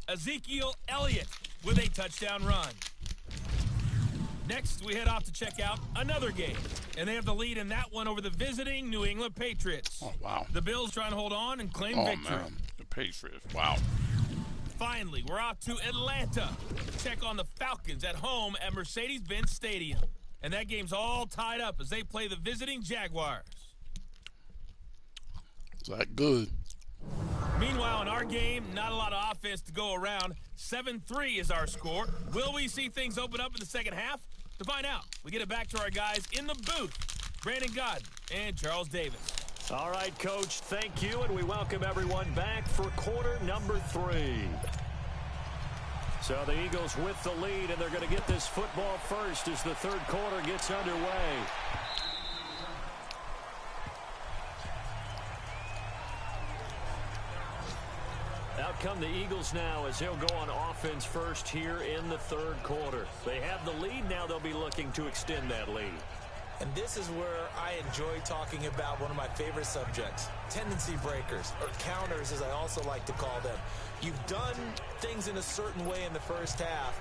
Ezekiel Elliott with a touchdown run. Next, we head off to check out another game. And they have the lead in that one over the visiting New England Patriots. Oh, wow. The Bills trying to hold on and claim Oh, victory. man. The Patriots. Wow. Finally, we're off to Atlanta to check on the Falcons at home at Mercedes-Benz Stadium. And that game's all tied up as they play the visiting Jaguars. Is that good? Meanwhile, in our game, not a lot of offense to go around. 7-3 is our score. Will we see things open up in the second half? To find out, we get it back to our guys in the booth, Brandon Gaudin and Charles Davis. All right, Coach, thank you, and we welcome everyone back for quarter number 3. So the Eagles with the lead, and they're going to get this football first as the third quarter gets underway. Out come the Eagles now as they'll go on offense first here in the third quarter. They have the lead. Now they'll be looking to extend that lead. And this is where I enjoy talking about one of my favorite subjects, tendency breakers, or counters as I also like to call them. You've done things in a certain way in the first half,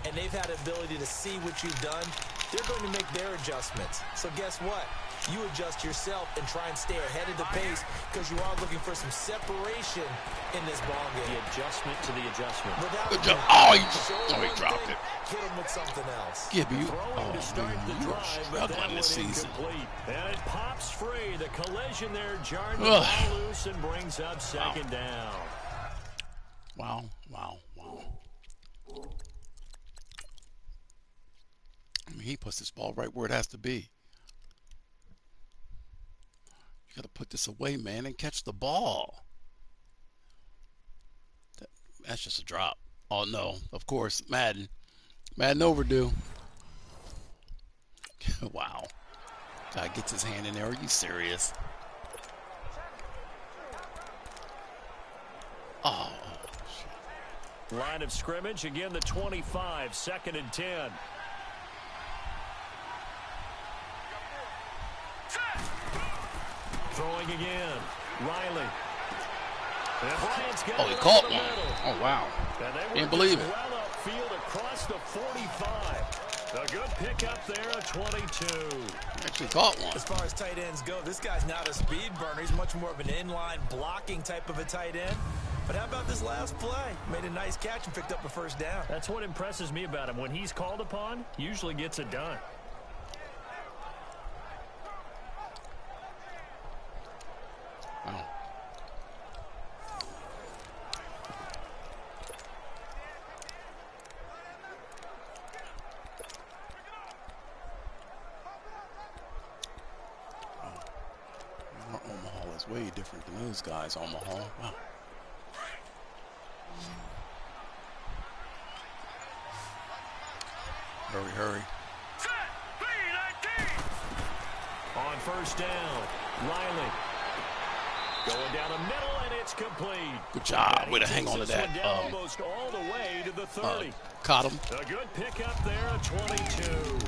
and they've had the ability to see what you've done. They're going to make their adjustments. So guess what? You adjust yourself and try and stay ahead of the pace because you are looking for some separation in this ball game. The adjustment to the adjustment. Good job. Oh, he dropped it. Hit him with something else. Gibby, you, To start the you are drive, but that struggling this one season. incomplete. And it pops free. The collision there jarred the ball loose and brings up second down. Wow. I mean, he puts this ball right where it has to be. You got to put this away, man, and catch the ball. That's just a drop. Oh, no. Of course, Madden. Madden overdue. Wow. Guy gets his hand in there. Are you serious? Oh, shit. Line of scrimmage, again the 25, 2nd and 10. Throwing again. Riley. And Bryant's got Oh, he it caught over the one. middle. Oh, wow. And they Didn't work believe this it. well upfield across the 45. A good pickup there, a 22. Actually caught one. As far as tight ends go, this guy's not a speed burner. He's much more of an inline blocking type of a tight end. But how about this last play? Made a nice catch and picked up a first down. That's what impresses me about him. When he's called upon, usually gets it done. Wow. Our Omaha is way different than those guys, Omaha. Wow. Hurry. On first down, Riley. Going down the middle, and it's complete. Good job. And Way to he hang takes on to this one that. down almost all the way to the 30. Caught him. A good pickup there, a 22.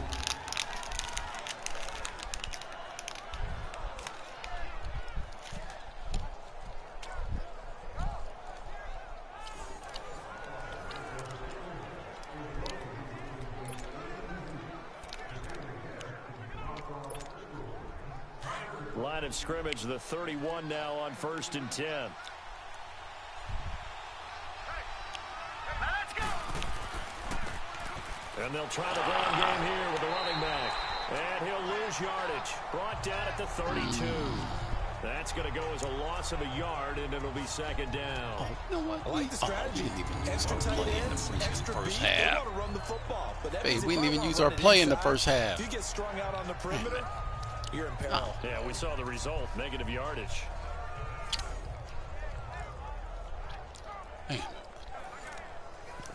Line of scrimmage, the 31 now on 1st and 10. And they'll try the ground game here with the running back. And he'll lose yardage. Brought down at the 32. That's going to go as a loss of a yard, and it'll be 2nd down. Oh, you know what? I like the strategy. We didn't even use Extra our tight play in the ends, extra first beat. They half. want to run the football. But that Hey, means we if didn't I even wanna use run our it play in the inside, first half. If you get strung out on the perimeter, you're in peril. Yeah, we saw the result, negative yardage.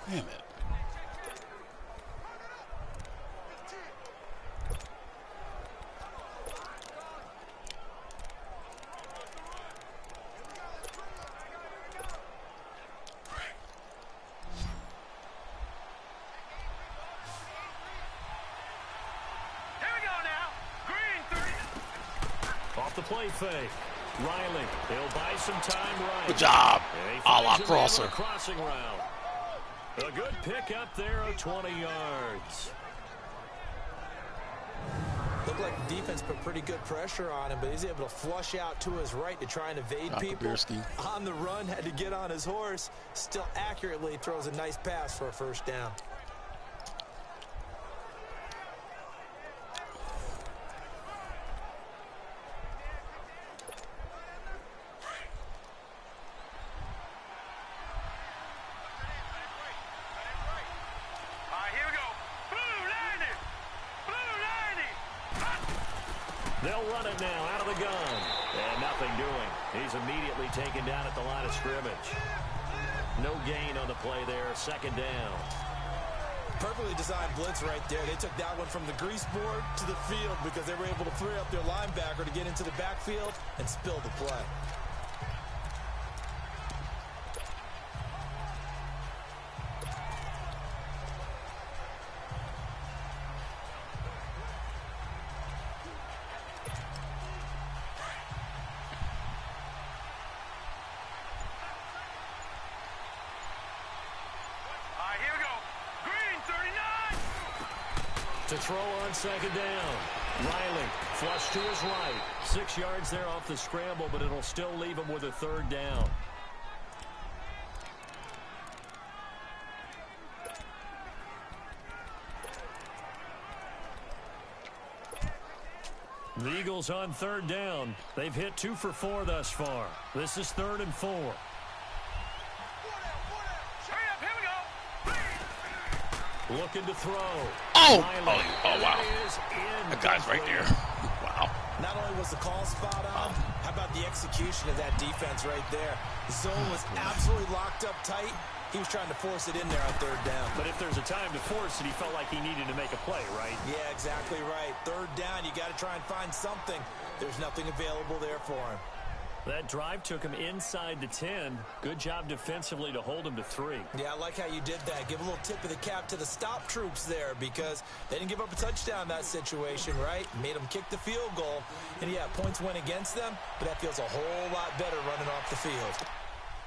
Damn it. Here we go now. Green 3. Off the play fake. Riley, he'll buy some time right. Good job. And he A la finds a man crosser. on a crossing route. A good pickup there of 20 yards. Looked like the defense put pretty good pressure on him, but he's able to flush out to his right to try and evade people. Bierski. On the run, had to get on his horse. Still accurately throws a nice pass for a first down. All right, here we go. Blue 90. Blue 90. They'll run it now out of the gun. And nothing doing. He's immediately taken down at the line of scrimmage. No gain on the play there. Second down. Perfectly designed blitz right there. They took that one from the grease board to the field because they were able to free up their linebacker to get into the backfield and spill the play. To throw on second down. Riley, flush to his right. 6 yards there off the scramble, but it'll still leave him with a third down. The Eagles on third down. They've hit 2 for 4 thus far. This is 3rd and 4. Looking to throw. Oh! Riley. Wow. That guy's right there. Wow. Not only was the call spot on, how about the execution of that defense right there? The zone was absolutely locked up tight. He was trying to force it in there on third down. But if there's a time to force it, he felt like he needed to make a play, right? Yeah, exactly right. Third down, you got to try and find something. There's nothing available there for him. That drive took him inside the 10. Good job defensively to hold him to 3. Yeah, I like how you did that. Give a little tip of the cap to the stop troops there because they didn't give up a touchdown in that situation, right? Made them kick the field goal. And, yeah, points went against them, but that feels a whole lot better running off the field.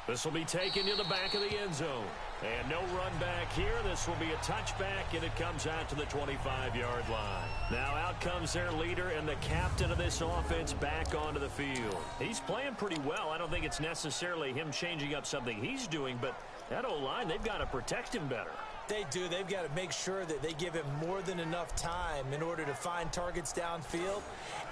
This will be taken to the back of the end zone. And no run back here. This will be a touchback, and it comes out to the 25-yard line. Now out comes their leader and the captain of this offense back onto the field. He's playing pretty well. I don't think it's necessarily him changing up something he's doing, but that O-line, they've got to protect him better. They do. They've got to make sure that they give him more than enough time in order to find targets downfield.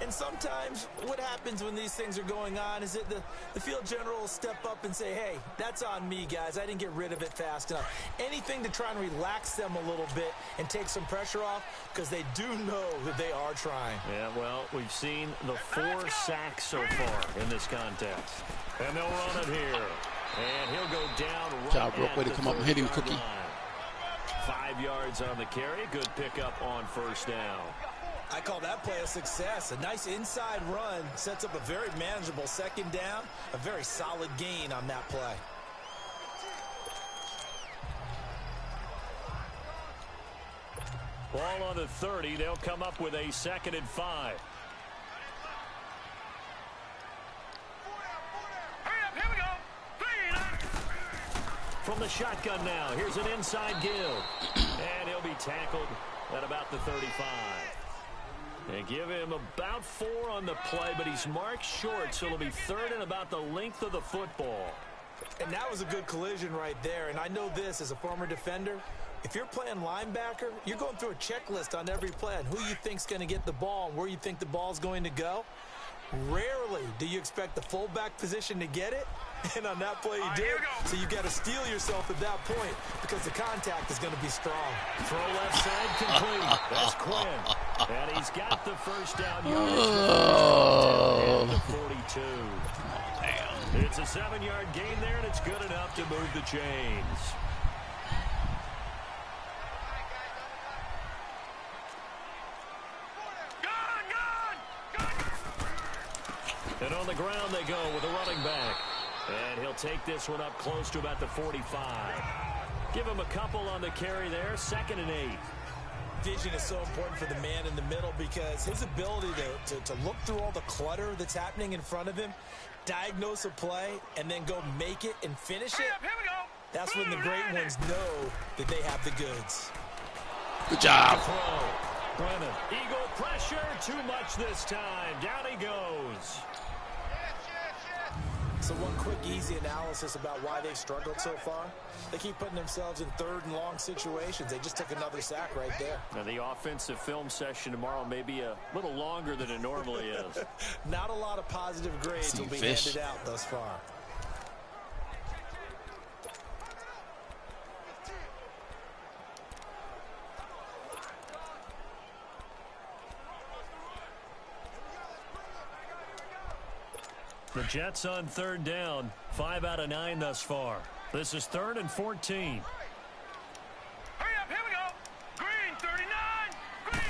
And sometimes what happens when these things are going on is that the field general will step up and say, hey, that's on me, guys. I didn't get rid of it fast enough. Anything to try and relax them a little bit and take some pressure off because they do know that they are trying. Yeah, well, we've seen the 4 sacks so far in this contest. And they'll run it here. And he'll go down right Job, real way to come up and hit him, Cookie. 5 yards on the carry. Good pickup on first down. I call that play a success. A nice inside run sets up a very manageable second down. A very solid gain on that play. Ball on the 30. They'll come up with a 2nd and 5. From the shotgun now, here's an inside give. And he'll be tackled at about the 35. And give him about 4 on the play, but he's marked short, so it'll be 3rd and about the length of the football. And that was a good collision right there. And I know this as a former defender. If you're playing linebacker, you're going through a checklist on every play on who you think's going to get the ball and where you think the ball's going to go. Rarely do you expect the fullback position to get it, and on that play he did. So you got to steel yourself at that point because the contact is going to be strong. Throw left side complete. That's Quinn. And he's got the first down yardage at the 42. Damn. It's a 7-yard gain there, and it's good enough to move the chains. And on the ground they go with a running back. And he'll take this one up close to about the 45. Give him a couple on the carry there. 2nd and 8. Vision is so important for the man in the middle because his ability to look through all the clutter that's happening in front of him, diagnose a play, and then go make it and finish it, that's when the great ones know that they have the goods. Good job. Brennan. Eagle pressure. Too much this time. Down he goes. So one quick, easy analysis about why they've struggled so far. They keep putting themselves in 3rd and long situations. They just took another sack right there. Now the offensive film session tomorrow may be a little longer than it normally is. Not a lot of positive grades will be handed out thus far. The Jets on third down. 5 out of 9 thus far. This is 3rd and 14. Hurry up, here we go. Green, 39. Green.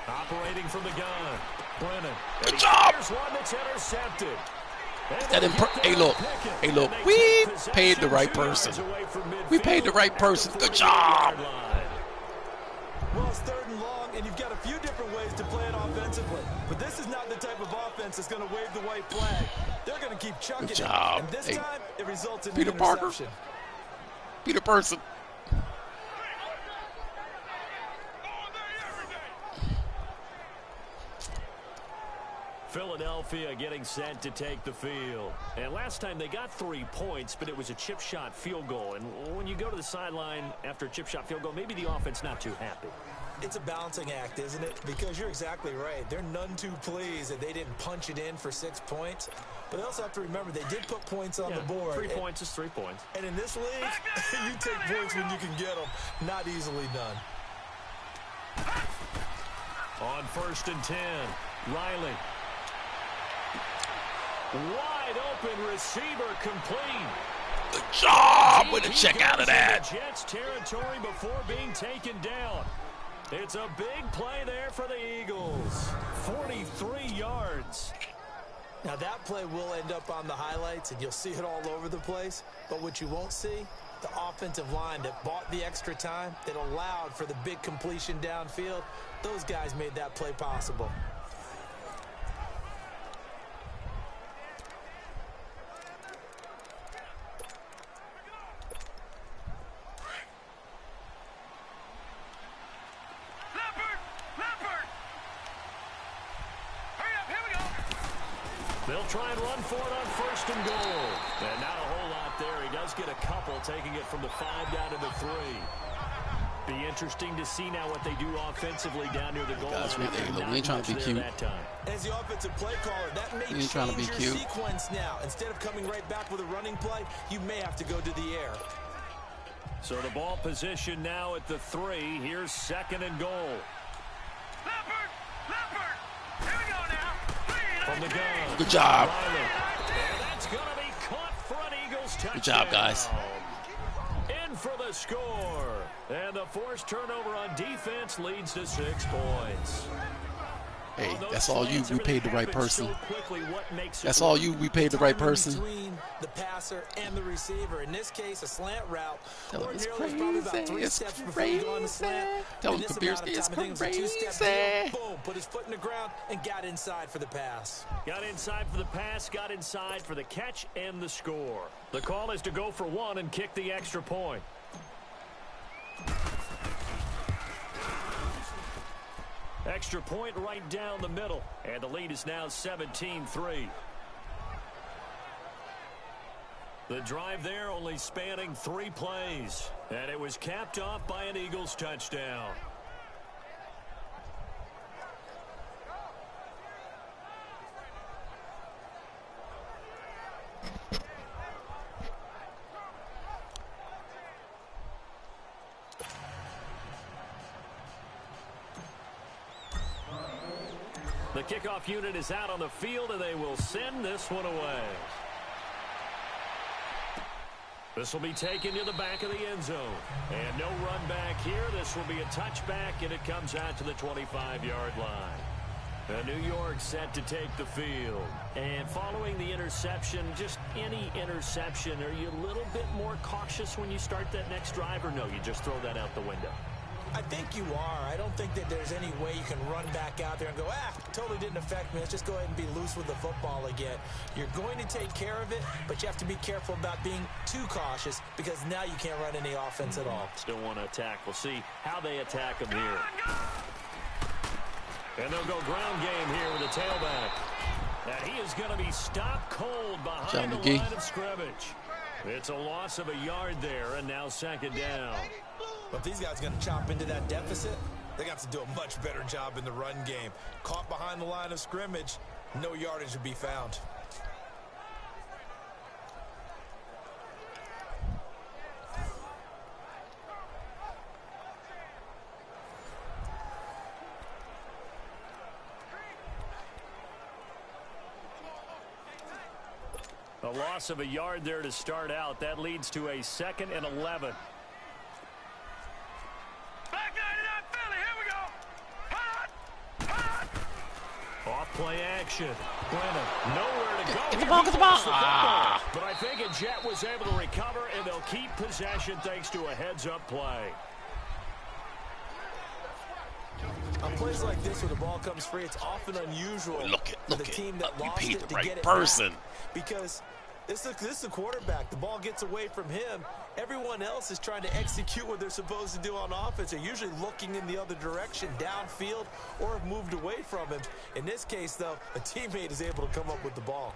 Operating from the gun. Brennan. Good job. Here's one that's intercepted. Hey, look. We paid the right person. We paid the right person. Good job. Well, it's 3rd and long, and you've got a few different ways to play it offensively. But this is not the type of offense that's going to wave the white flag. They're going to keep chucking Good job. it. And this time, it results in Peter an Parker. interception. Peter Person. Philadelphia getting set to take the field. And last time they got 3 points, but it was a chip shot field goal. And when you go to the sideline after a chip shot field goal, maybe the offense not too happy. It's a balancing act, isn't it? Because you're exactly right. They're none too pleased that they didn't punch it in for 6 points. But they also have to remember they did put points on the board. 3 points is 3 points. And in this league, you take points when you can get them. Not easily done. On 1st and 10, Riley. Wide open receiver complete. Good job with a check out of that. Jets territory before being taken down. It's a big play there for the Eagles. 43 yards. Now that play will end up on the highlights, and you'll see it all over the place. But what you won't see, the offensive line that bought the extra time, that allowed for the big completion downfield, those guys made that play possible. They'll try and run for it on 1st and goal. And not a whole lot there. He does get a couple, taking it from the 5 down to the 3. Be interesting to see now what they do offensively down near the goal Guys, line. we ain't trying to be cute. As the offensive play caller, that may We ain't trying to be change your cute. sequence now. Instead of coming right back with a running play, you may have to go to the air. So the ball position now at the 3. Here's 2nd and goal. Leopard. Here we go now. From the gun. Good job. Riley. And that's going to be caught for an Eagles touchdown. Good job, guys. In for the score. And the forced turnover on defense leads to 6 points. Hey, that's all you. We paid the right person. That's That's all you. We paid the right person. Between the passer and the receiver. In this case, a slant route. Tell him it's Ordinarily, probably about 3 crazy. steps It's before you go on the slant. crazy. Tell In him this Kabirski amount of it's time, I think it was a 2-step crazy. deal. Boom, put his foot in the ground and got inside for the pass. Got inside for the pass, got inside for the catch and the score. The call is to go for 1 and kick the extra point. Extra point right down the middle. And the lead is now 17-3. The drive there only spanning 3 plays. And it was capped off by an Eagles touchdown. The kickoff unit is out on the field, and they will send this one away. This will be taken to the back of the end zone. And no run back here. This will be a touchback, and it comes out to the 25-yard line. New York set to take the field. And following the interception, just any interception, are you a little bit more cautious when you start that next drive, or no, you just throw that out the window? I think you are. I don't think that there's any way you can run back out there and go, totally didn't affect me. Let's just go ahead and be loose with the football again. You're going to take care of it, but you have to be careful about being too cautious because now you can't run any offense at all. Still want to attack. We'll see how they attack them here. And they'll go ground game here with the tailback. And he is going to be stopped cold behind the line of scrimmage. It's a loss of a yard there, and now 2nd down. But if these guys are going to chop into that deficit, they're going to have to do a much better job in the run game. Caught behind the line of scrimmage, no yardage to be found. loss of a yard there to start out. That leads to a 2nd and 11. Black 99 Philly, here we go. Hot, hot. Off play action. Brennan, nowhere to go. Get the ball, get the ball. Ah. But I think Jet was able to recover, and they'll keep possession thanks to a heads-up play. On plays like this where the ball comes free, it's often unusual for the team that lost you paid it the to get right it person. back. Because this is a quarterback. The ball gets away from him. Everyone else is trying to execute what they're supposed to do on offense. They're usually looking in the other direction, downfield, or have moved away from him. In this case, though, a teammate is able to come up with the ball.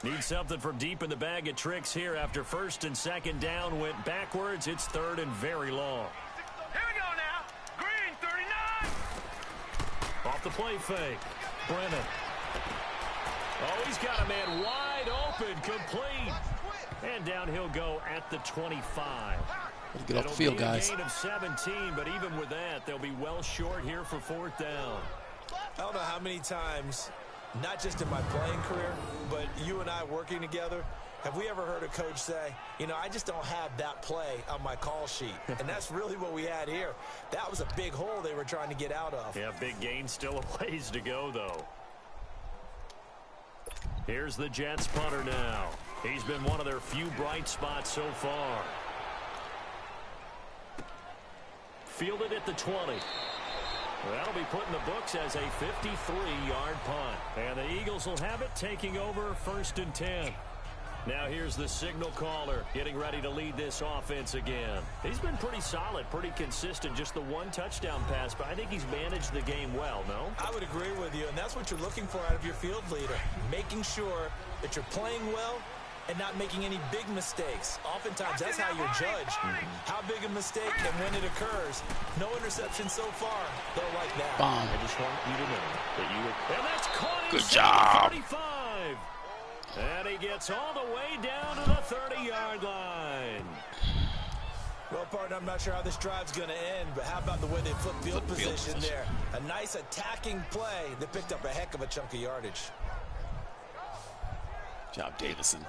Need something from deep in the bag of tricks here after 1st and 2nd down went backwards. It's 3rd and very long. Here we go now. Green 39. Off the play fake. Brennan. Oh, he's got a man wide open, complete. And down he'll go at the 25. Get off the field, guys. It'll be a gain of 17, but even with that, they'll be well short here for 4th down. I don't know how many times, not just in my playing career, but you and I working together, have we ever heard a coach say, you know, I just don't have that play on my call sheet. And that's really what we had here. That was a big hole they were trying to get out of. Yeah, big gain, still a ways to go, though. Here's the Jets punter now. He's been one of their few bright spots so far. Fielded at the 20. That'll be put in the books as a 53-yard punt. And the Eagles will have it, taking over 1st and 10. Now here's the signal caller getting ready to lead this offense again. He's been pretty solid, pretty consistent, just the one touchdown pass, but I think he's managed the game well, no? I would agree with you, and that's what you're looking for out of your field leader, making sure that you're playing well and not making any big mistakes. Oftentimes, that's how you're judged. How big a mistake and when it occurs. No interception so far. They'll like that. Bomb. I just want you to know that you were... And that's caught. Good job. 35. And he gets all the way down to the 30-yard line. Well, partner, I'm not sure how this drive's going to end, but how about the way they flip field position there? A nice attacking play that picked up a heck of a chunk of yardage. Good job, Davison.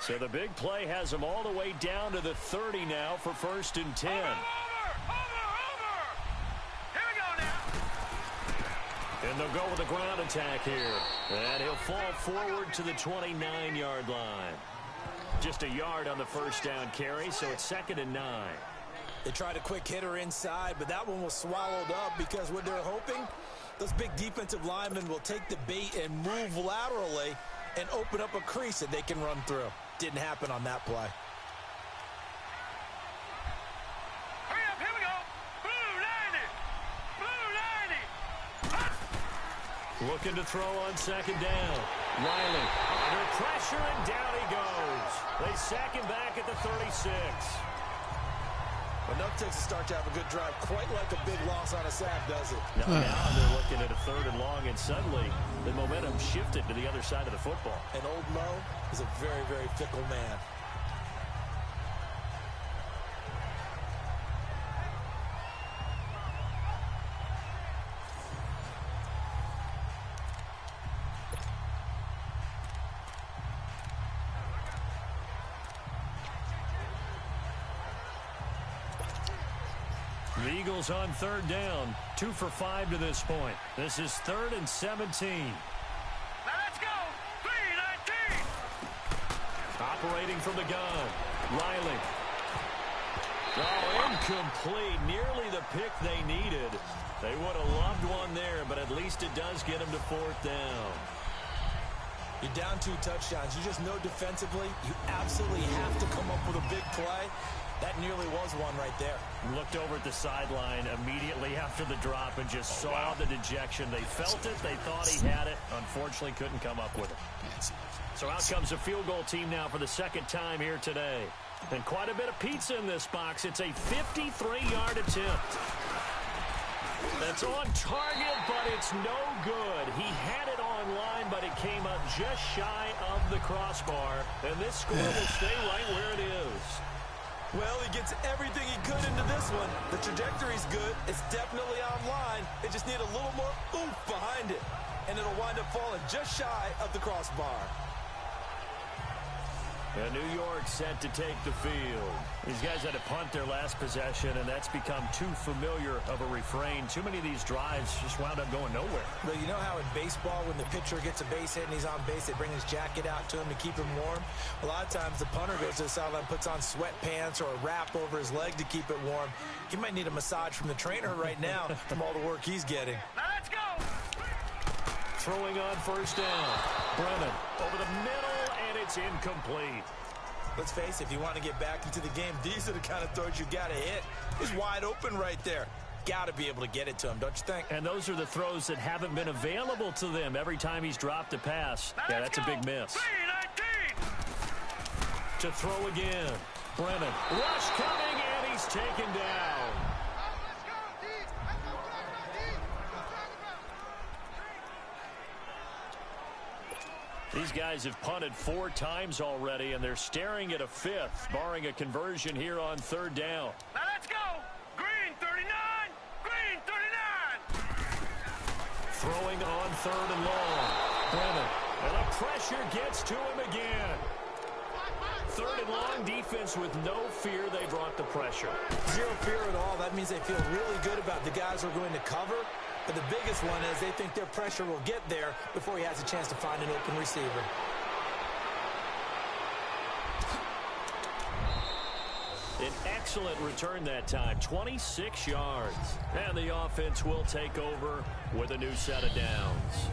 So the big play has them all the way down to the 30 now for 1st and 10. Over. Here we go now. And they'll go with a ground attack here. And he'll fall forward to the 29-yard line. Just a yard on the 1st down carry, so it's 2nd and 9. They tried a quick hitter inside, but that one was swallowed up because what they're hoping, those big defensive linemen will take the bait and move laterally and open up a crease that they can run through. Didn't happen on that play. Hurry up, here we go. Blue 90. Blue 90. Looking to throw on 2nd down. Riley under pressure, and down he goes. They sack him back at the 36. Enough takes to start to have a good drive. Quite like a big loss on a sack, does it? Now they're looking at a 3rd and long, and suddenly the momentum shifted to the other side of the football. And old Mo is a very, very fickle man. The Eagles on 3rd down, 2 for 5 to this point. This is 3rd and 17. Now let's go. 319. Operating from the gun. Riley. Oh, incomplete. Nearly the pick they needed. They would have loved one there, but at least it does get them to 4th down. You're down 2 touchdowns. You just know defensively you absolutely have to come up with a big play. That nearly was one right there. Looked over at the sideline immediately after the drop and just saw the dejection. They felt it. They thought he had it. Unfortunately, couldn't come up with it. So out comes a field goal team now for the 2nd time here today. And quite a bit of pizza in this box. It's a 53-yard attempt. That's on target, but it's no good. He had it on line, but it came up just shy of the crossbar. And this score will stay right where it is. Well, he gets everything he could into this one. The trajectory's good. It's definitely online. They just need a little more oomph behind it. And it'll wind up falling just shy of the crossbar. And New York set to take the field. These guys had to punt their last possession, and that's become too familiar of a refrain. Too many of these drives just wound up going nowhere. Well, you know how in baseball, when the pitcher gets a base hit and he's on base, they bring his jacket out to him to keep him warm? A lot of times the punter goes to the sideline, puts on sweatpants or a wrap over his leg to keep it warm. He might need a massage from the trainer right now from all the work he's getting. Now let's go! Throwing on first down. Brennan over the middle, and it's incomplete. Let's face it, if you want to get back into the game, these are the kind of throws you got to hit. He's wide open right there. Got to be able to get it to him, don't you think? And those are the throws that haven't been available to them every time he's dropped a pass. Yeah, that's a big miss. 3-19. To throw again. Brennan. Rush coming, and he's taken down. These guys have punted 4 times already, and they're staring at a 5th, barring a conversion here on 3rd down. Now let's go! Green 39! Green 39! Throwing on 3rd and long. Brennan. And the pressure gets to him again. 3rd and long, defense with no fear. They brought the pressure. Zero fear at all. That means they feel really good about the guys who are going to cover. But the biggest one is they think their pressure will get there before he has a chance to find an open receiver. An excellent return that time, 26 yards. And the offense will take over with a new set of downs.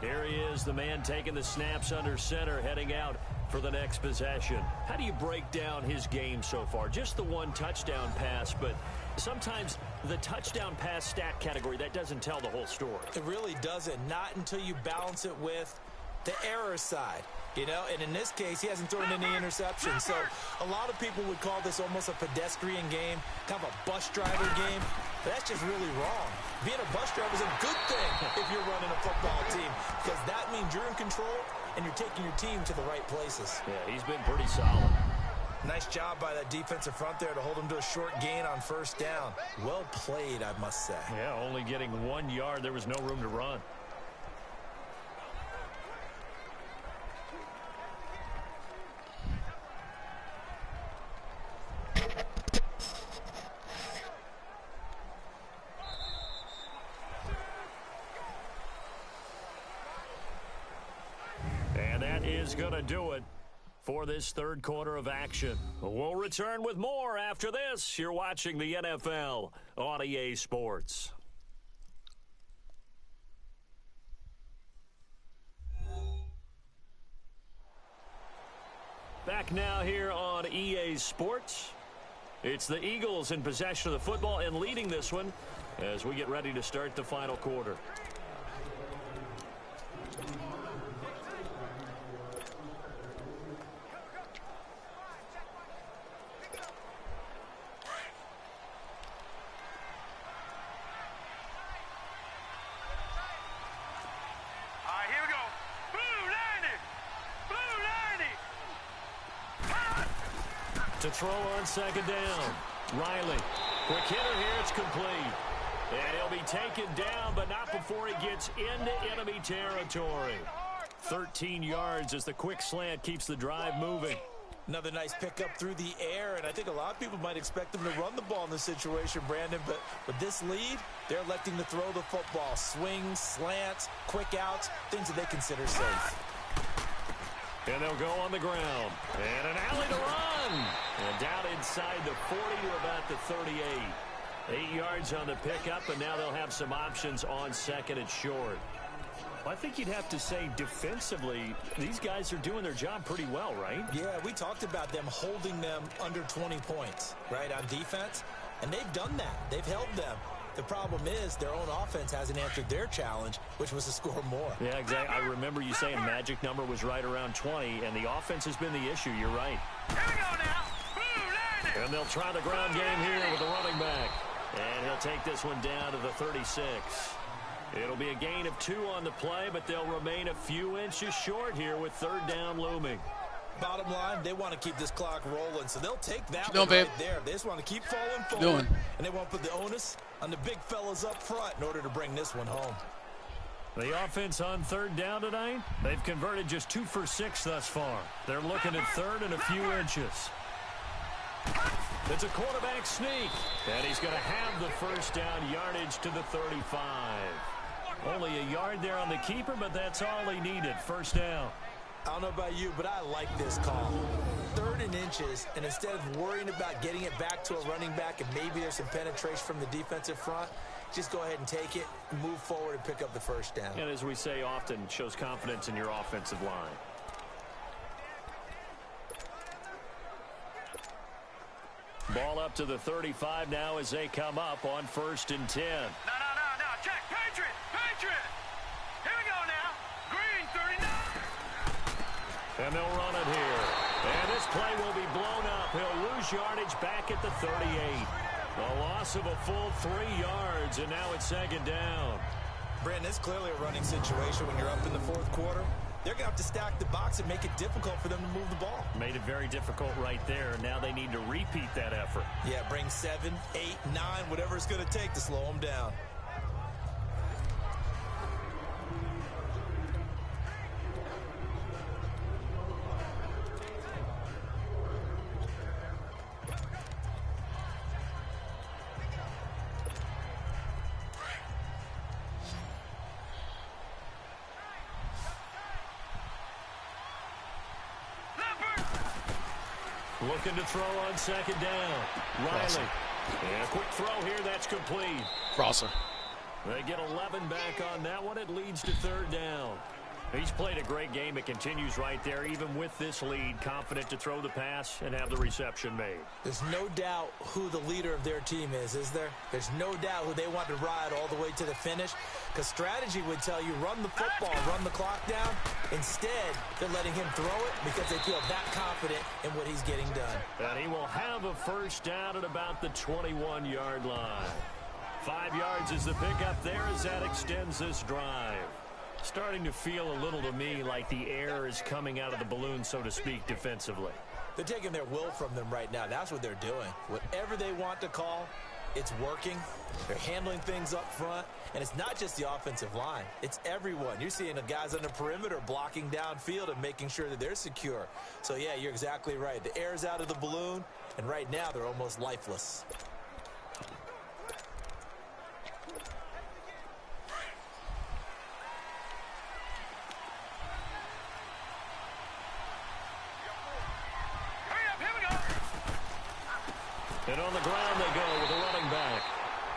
Here he is, the man taking the snaps under center, heading out for the next possession. How do you break down his game so far? Just the 1 touchdown pass, but sometimes the touchdown pass stat category, that doesn't tell the whole story. It really doesn't, not until you balance it with the error side. You know, and in this case, he hasn't thrown any interceptions. So a lot of people would call this almost a pedestrian game, kind of a bus driver game. But that's just really wrong. Being a bus driver is a good thing if you're running a football team, because that means you're in control and you're taking your team to the right places. Yeah, he's been pretty solid. Nice job by that defensive front there to hold him to a short gain on first down. Well played, I must say. Yeah, only getting 1 yard. There was no room to run. Is going to do it for this 3rd quarter of action. We'll return with more after this. You're watching the NFL on EA Sports. Back now here on EA Sports. It's the Eagles in possession of the football and leading this one as we get ready to start the final quarter. To throw on 2nd down. Riley. Quick hitter here. It's complete. And he'll be taken down, but not before he gets into enemy territory. 13 yards as the quick slant keeps the drive moving. Another nice pickup through the air, and I think a lot of people might expect them to run the ball in this situation, Brandon, but with this lead, they're electing to throw the football. Swings, slants, quick outs, things that they consider safe. And they'll go on the ground. And an alley to run. And down inside the 40 to about the 38. 8 yards on the pickup, and now they'll have some options on 2nd and short. I think you'd have to say defensively, these guys are doing their job pretty well, right? Yeah, we talked about them holding them under 20 points, right, on defense. And they've done that. They've held them. The problem is their own offense hasn't answered their challenge, which was to score more. Yeah, exactly. I remember you saying magic number was right around 20, and the offense has been the issue. You're right. Here we go now. Boom, And they'll try the ground game here with the running back. And he'll take this one down to the 36. It'll be a gain of 2 on the play, but they'll remain a few inches short here with third down looming. Bottom line, they want to keep this clock rolling, so they'll take that one right babe? there. They just want to keep falling forward, Doing? and they won't put the onus on the big fellas up front in order to bring this one home. The offense on third down tonight, they've converted just 2 for 6 thus far. They're looking at third and a few inches. It's a quarterback sneak, and he's going to have the first down yardage to the 35. Only a yard there on the keeper, but that's all he needed. First down. I don't know about you, but I like this call. Third and inches, and instead of worrying about getting it back to a running back and maybe there's some penetration from the defensive front, just go ahead and take it, move forward, and pick up the first down. And as we say often, shows confidence in your offensive line. Ball up to the 35 now as they come up on 1st and 10. No. Check. Patriot. Here we go now. Green 39. And they'll run it here. And this play will be blown up. He'll lose yardage back at the 38. A loss of a full 3 yards, and now it's second down. Brandon, it's clearly a running situation when you're up in the fourth quarter. They're going to have to stack the box and make it difficult for them to move the ball. Made it very difficult right there. Now they need to repeat that effort. Yeah, bring 7, 8, 9, whatever it's going to take to slow them down. Looking to throw on second down. Riley. And a quick throw here. That's complete. Crosser. They get 11 back on that one. It leads to third down. He's played a great game. It continues right there, even with this lead. Confident to throw the pass and have the reception made. There's no doubt who the leader of their team is there? There's no doubt who they want to ride all the way to the finish. Because strategy would tell you run the football, run the clock down. Instead, they're letting him throw it because they feel that confident in what he's getting done. And he will have a first down at about the 21-yard line. 5 yards is the pickup there as that extends this drive. Starting to feel a little to me like the air is coming out of the balloon, so to speak, defensively. They're taking their will from them right now. That's what they're doing. Whatever they want to call, it's working. They're handling things up front. And it's not just the offensive line. It's everyone. You're seeing the guys on the perimeter blocking downfield and making sure that they're secure. So, yeah, you're exactly right. The air's out of the balloon, and right now they're almost lifeless. And on the ground they go with a running back.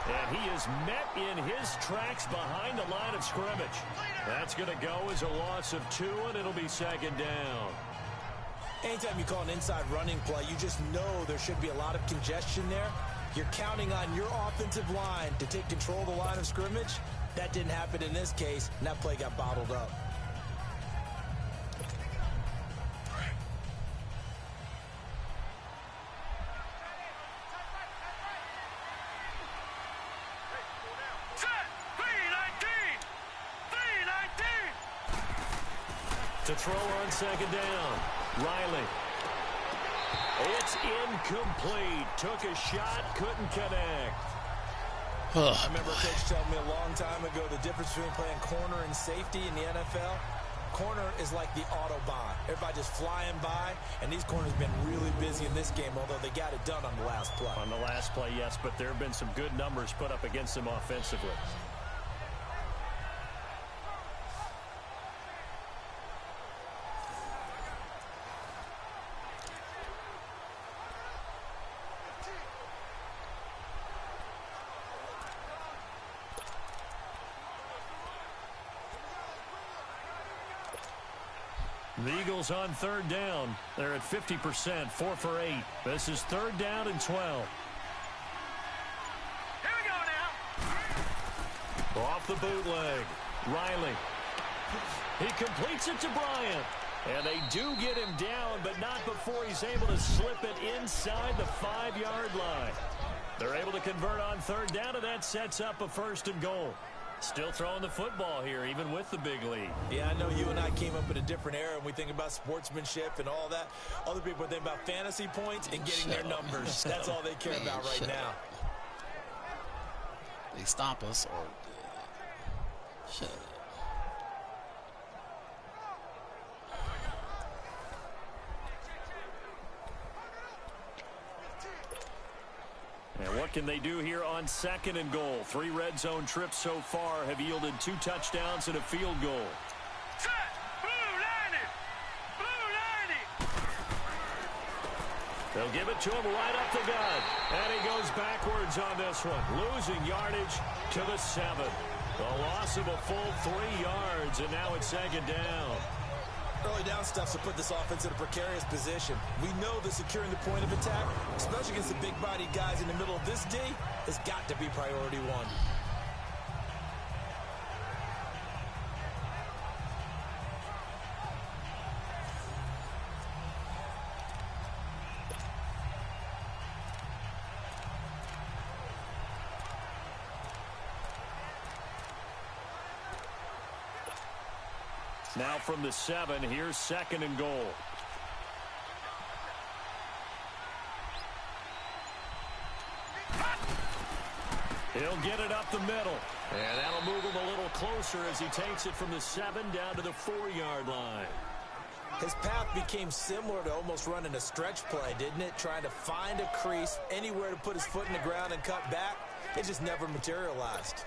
And he is met in his tracks behind the line of scrimmage. That's going to go as a loss of 2, and it'll be second down. Anytime you call an inside running play, you just know there should be a lot of congestion there. You're counting on your offensive line to take control of the line of scrimmage. That didn't happen in this case, and that play got bottled up. To throw on second down. Riley. It's incomplete. Took a shot, couldn't connect. I remember a coach telling me a long time ago the difference between playing corner and safety in the NFL. Corner is like the Autobahn. Everybody just flying by, and these corners have been really busy in this game, although they got it done on the last play. On the last play, yes, but there have been some good numbers put up against them offensively. The Eagles on third down. They're at 50%, 4 for 8. This is third down and 12. Here we go now. Off the bootleg. Riley. He completes it to Bryant. And they do get him down, but not before he's able to slip it inside the 5-yard line. They're able to convert on third down, and that sets up a 1st and goal. Still throwing the football here, even with the big lead. Yeah, I know you and I came up in a different era, and we think about sportsmanship and all that. Other people think about fantasy points and getting their numbers. That's all they care about right now. They stop us or shut up. And what can they do here on 2nd and goal? 3 red zone trips so far have yielded 2 touchdowns and a field goal. Set! Blue lining! Blue lining! They'll give it to him right up the gut. And he goes backwards on this one, losing yardage to the 7. The loss of a full 3 yards, and now it's 2nd down. Early down stuff to put this offense in a precarious position. We know that securing the point of attack, especially against the big-bodied guys in the middle of this D, has got to be priority 1. Now from the 7, here's 2nd and goal. He'll get it up the middle. And that'll move him a little closer as he takes it from the 7 down to the 4-yard line. His path became similar to almost running a stretch play, didn't it? Trying to find a crease, anywhere to put his foot in the ground and cut back. It just never materialized.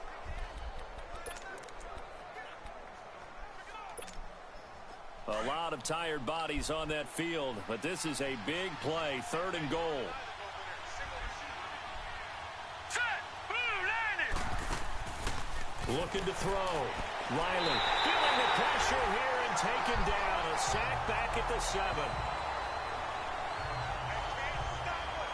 A lot of tired bodies on that field, but this is a big play, 3rd and goal. Set! Blue lining! Looking to throw. Riley feeling the pressure here and taken down. A sack back at the 7.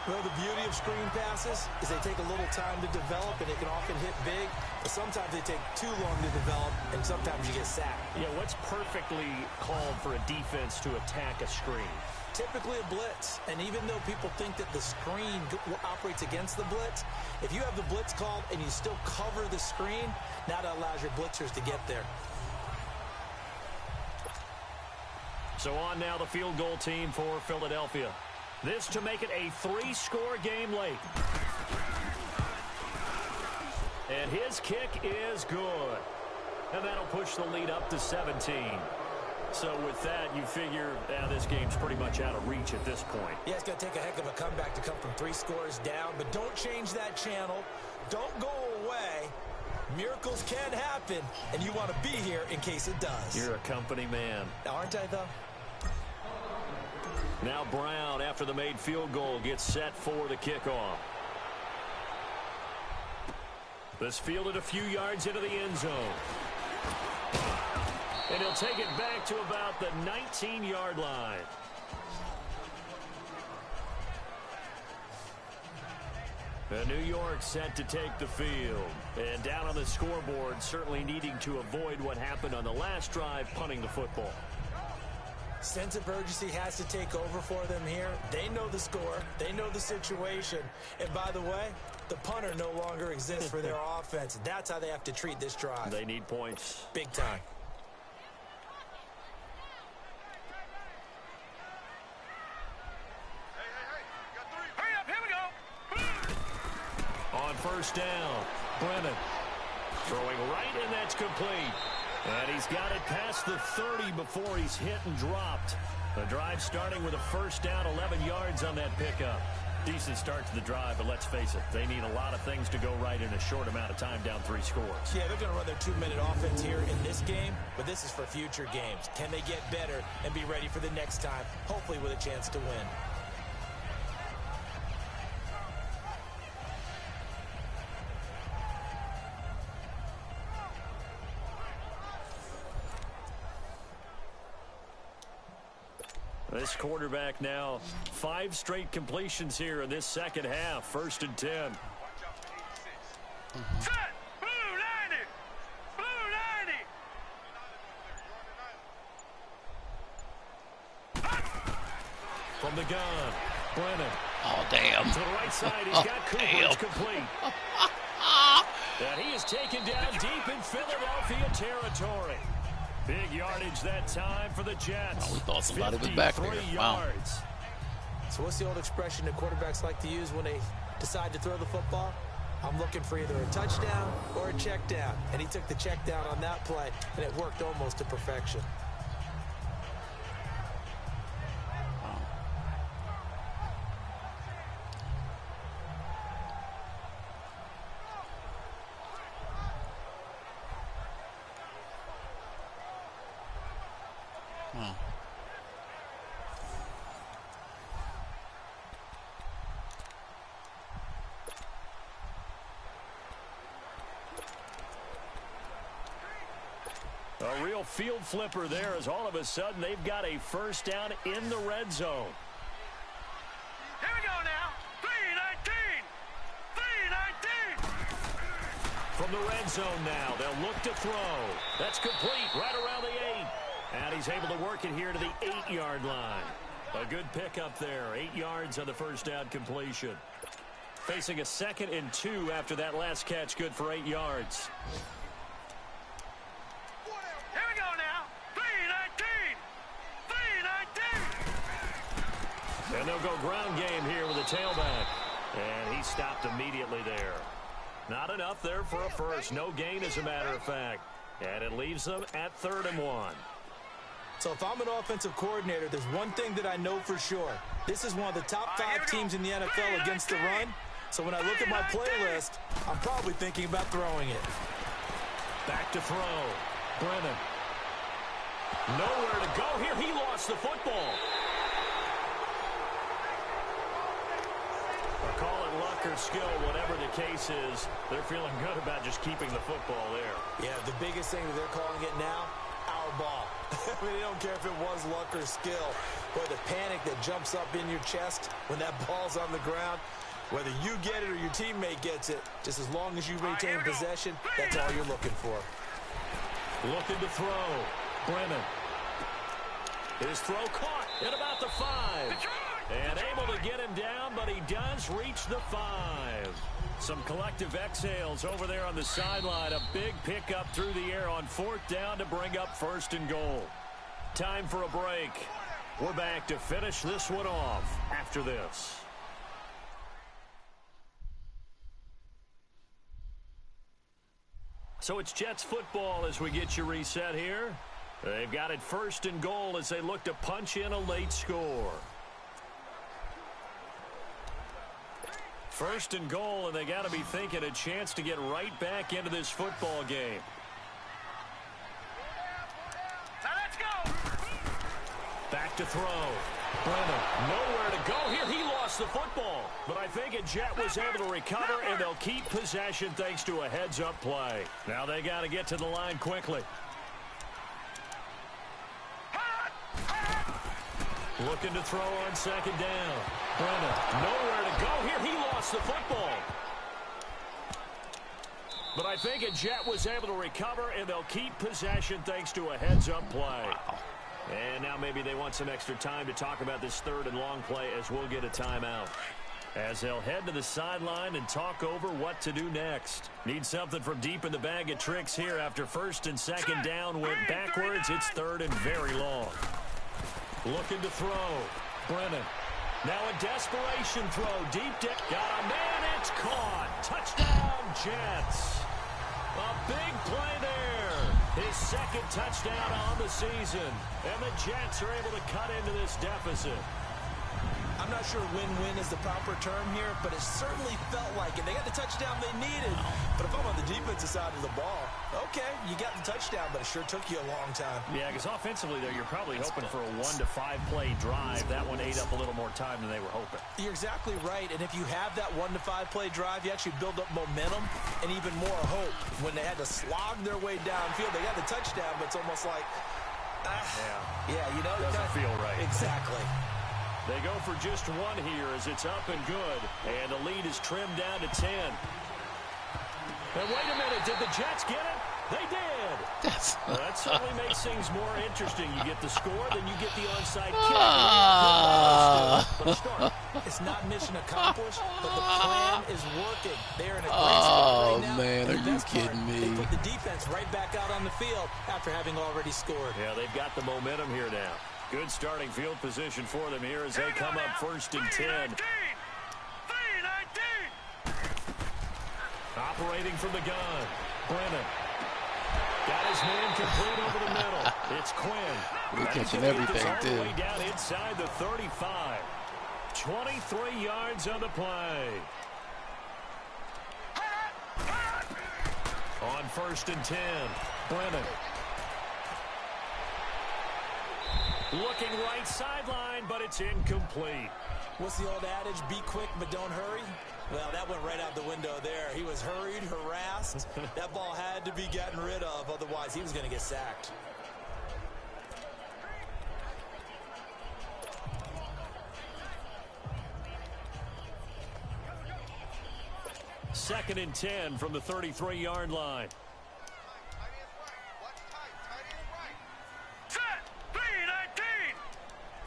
Well, the beauty of screen passes is they take a little time to develop, and they can often hit big. But sometimes they take too long to develop, and sometimes you get sacked. Yeah, what's perfectly called for a defense to attack a screen? Typically a blitz, and even though people think that the screen operates against the blitz, if you have the blitz called and you still cover the screen, now that allows your blitzers to get there. So on now the field goal team for Philadelphia. This to make it a 3-score game late. And his kick is good. And that'll push the lead up to 17. So with that, you figure this game's pretty much out of reach at this point. Yeah, it's going to take a heck of a comeback to come from 3 scores down, but don't change that channel. Don't go away. Miracles can happen, and you want to be here in case it does. You're a company man. Aren't I, though? Now Brown, after the made field goal, gets set for the kickoff. This fielded a few yards into the end zone. And he'll take it back to about the 19-yard line. New York set to take the field. And down on the scoreboard, certainly needing to avoid what happened on the last drive, punting the football. Sense of urgency has to take over for them here. They know the score. They know the situation. And by the way, the punter no longer exists for their offense. That's how they have to treat this drive. They need points. Big time. Hurry up, here we go! On 1st down, Brennan throwing right, and that's complete. And he's got it past the 30 before he's hit and dropped. The drive starting with a 1st down, 11 yards on that pickup. Decent start to the drive, but let's face it, they need a lot of things to go right in a short amount of time, down 3 scores. Yeah, they're going to run their 2-minute offense here in this game, but this is for future games. Can they get better and be ready for the next time, hopefully with a chance to win? This quarterback now 5 straight completions here in this second half. 1st and 10. Set! Blue lining! From the gun, Brennan. Oh, damn. To the right side, he's got Cooper. It's complete. And he is taken down deep in Philadelphia territory. Big yardage that time for the Jets. Oh, we thought somebody was back there. Wow. Yards. So what's the old expression that quarterbacks like to use when they decide to throw the football? I'm looking for either a touchdown or a check down. And he took the check down on that play, and it worked almost to perfection. Wow. A real field flipper there as all of a sudden they've got a first down in the red zone. Here we go now. 3-19. 3-19. From the red zone now, they'll look to throw. That's complete right around the 8. And he's able to work it here to the 8-yard line. A good pickup there. 8 yards on the first down completion. Facing a 2nd and 2 after that last catch, good for 8 yards. Here we go now. 3-19. 3-19. And they'll go ground game here with a tailback. And he stopped immediately there. Not enough there for a first. No gain, as a matter of fact. And it leaves them at 3rd and 1. So if I'm an offensive coordinator, there's one thing that I know for sure. This is one of the top 5 teams in the NFL against the run. So when I look at my playlist, I'm probably thinking about throwing it. Back to throw. Brennan. Nowhere to go here. He lost the football. Or call it luck or skill, whatever the case is. They're feeling good about just keeping the football there. Yeah, the biggest thing that they're calling it now, our ball. I mean, they don't care if it was luck or skill. Or the panic that jumps up in your chest when that ball's on the ground. Whether you get it or your teammate gets it, just as long as you retain possession, that's all you're looking for. Looking to throw. Brennan. His throw caught at about the 5. And able to get him down, but he does reach the 5. Some collective exhales over there on the sideline. A big pickup through the air on 4th down to bring up 1st and goal. Time for a break. We're back to finish this one off after this. So it's Jets football as we get you reset here. They've got it 1st and goal as they look to punch in a late score. 1st and goal, and they got to be thinking a chance to get right back into this football game. Now let's go. Back to throw. Brennan, nowhere to go here. He lost the football. But I think a Jet was able to recover, and they'll keep possession thanks to a heads-up play. Now they got to get to the line quickly. Looking to throw on 2nd down. Brennan, nowhere to go here. He lost the football. But I think a Jet was able to recover, and they'll keep possession thanks to a heads-up play. And now maybe they want some extra time to talk about this 3rd and long play as we'll get a timeout. As they'll head to the sideline and talk over what to do next. Need something from deep in the bag of tricks here after 1st and 2nd down went backwards. It's 3rd and very long. Looking to throw. Brennan. Now a desperation throw. Deep down. Got a man. It's caught. Touchdown, Jets. A big play there. His 2nd touchdown on the season. And the Jets are able to cut into this deficit. I'm not sure win-win is the proper term here, but it certainly felt like it. They got the touchdown they needed. But if I'm on the defensive side of the ball, okay, you got the touchdown, but it sure took you a long time. Yeah, because offensively, though, you're probably hoping for a 1 to 5 play drive. That one ate up a little more time than they were hoping. You're exactly right. And if you have that 1 to 5 play drive, you actually build up momentum and even more hope. When they had to slog their way downfield, they got the touchdown, but it's almost like, yeah, you know, doesn't feel right. Exactly. They go for just 1 here as it's up and good. And the lead is trimmed down to 10. And wait a minute, did the Jets get it? They did. That's Well, that certainly makes things more interesting. You get the score, then you get the onside kick. But start. It's not mission accomplished, but the plan is working. They're in a great spot right now. Man, And are the you best part, kidding They me? put the defense right back out on the field after having already scored. Yeah, they've got the momentum here now. Good starting field position for them here as they come up 1st and 10. 3-19. Operating from the gun. Brennan. Got his man complete over the middle. It's Quinn. We're And he's catching gonna get this everything, all too. the way down inside the 35. 23 yards on the play. On 1st and 10. Brennan. Looking right sideline, but it's incomplete. What's the old adage? Be quick, but don't hurry. Well, that went right out the window there. He was hurried, harassed. That ball had to be gotten rid of. Otherwise, he was going to get sacked. Second and 10 from the 33-yard line. Set. 3-19.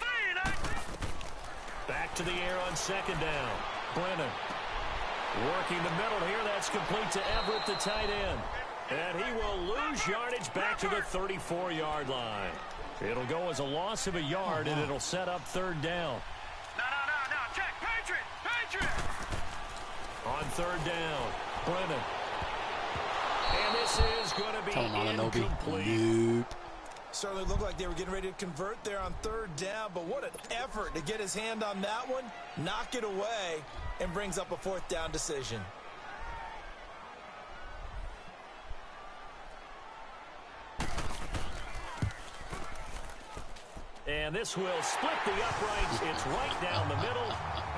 3-19. Back to the air on 2nd down. Brennan working the middle here. That's complete to Everett, the tight end. And he will lose yardage back to the 34-yard line. It'll go as a loss of a yard, and it'll set up 3rd down. No. Check. Patriot. On 3rd down, Brennan. And this is going to be Tell him, Ananobi. incomplete. Nope. Certainly looked like they were getting ready to convert there on 3rd down, but what an effort to get his hand on that one, knock it away, and brings up a 4th down decision. And this will split the uprights. It's right down the middle.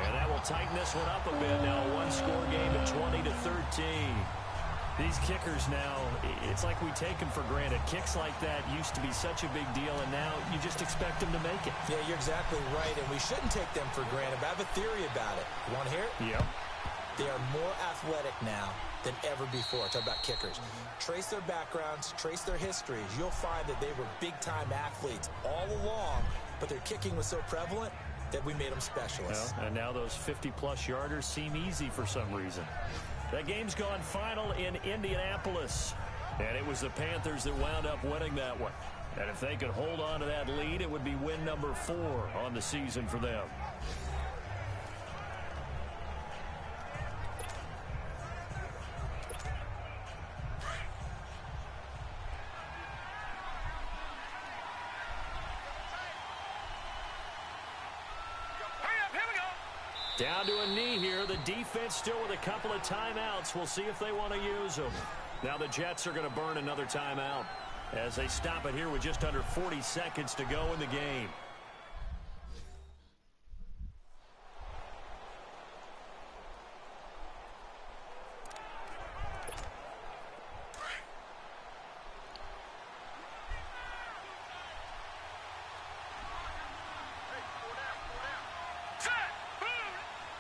And that will tighten this one up a bit. Now a one-score game at 20-13. These kickers now, it's like we take them for granted. Kicks like that used to be such a big deal, and now you just expect them to make it. Yeah, you're exactly right, and we shouldn't take them for granted, but I have a theory about it. You want to hear it? Yep. They are more athletic now than ever before. Talk about kickers. Trace their backgrounds, trace their histories. You'll find that they were big-time athletes all along, but their kicking was so prevalent that we made them specialists. Well, and now those 50-plus yarders seem easy for some reason. That game's gone final in Indianapolis, and it was the Panthers that wound up winning that one. And if they could hold on to that lead, it would be win number 4 on the season for them. Down to a knee here. The defense still with a couple of timeouts. We'll see if they want to use them. Now the Jets are going to burn another timeout as they stop it here with just under 40 seconds to go in the game.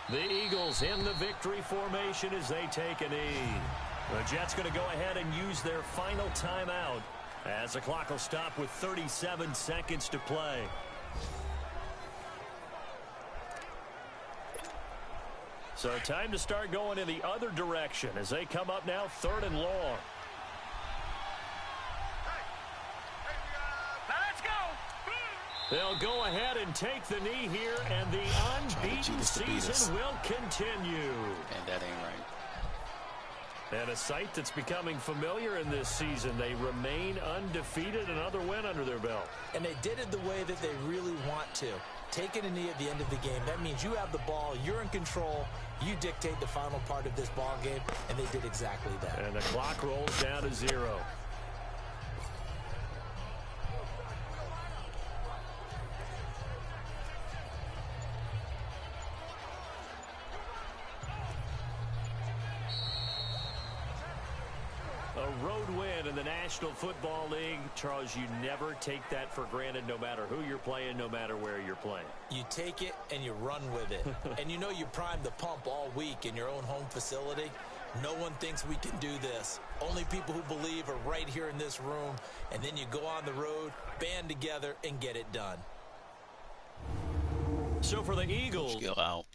The Eagles in the victory formation as they take a knee. The Jets going to go ahead and use their final timeout as the clock will stop with 37 seconds to play. So time to start going in the other direction as they come up now 3rd and long. They'll go ahead and take the knee here, and the unbeaten season will continue. And that ain't right. And a sight that's becoming familiar in this season. They remain undefeated, another win under their belt. And they did it the way that they really want to. Taking a knee at the end of the game, that means you have the ball, you're in control, you dictate the final part of this ball game, and they did exactly that. And the clock rolls down to 0. A road win in the National Football League. Charles, you never take that for granted no matter who you're playing, no matter where you're playing. You take it and you run with it. And you know you primed the pump all week in your own home facility. No one thinks we can do this. Only people who believe are right here in this room. And then you go on the road, band together, and get it done. So for the Eagles. Skill out.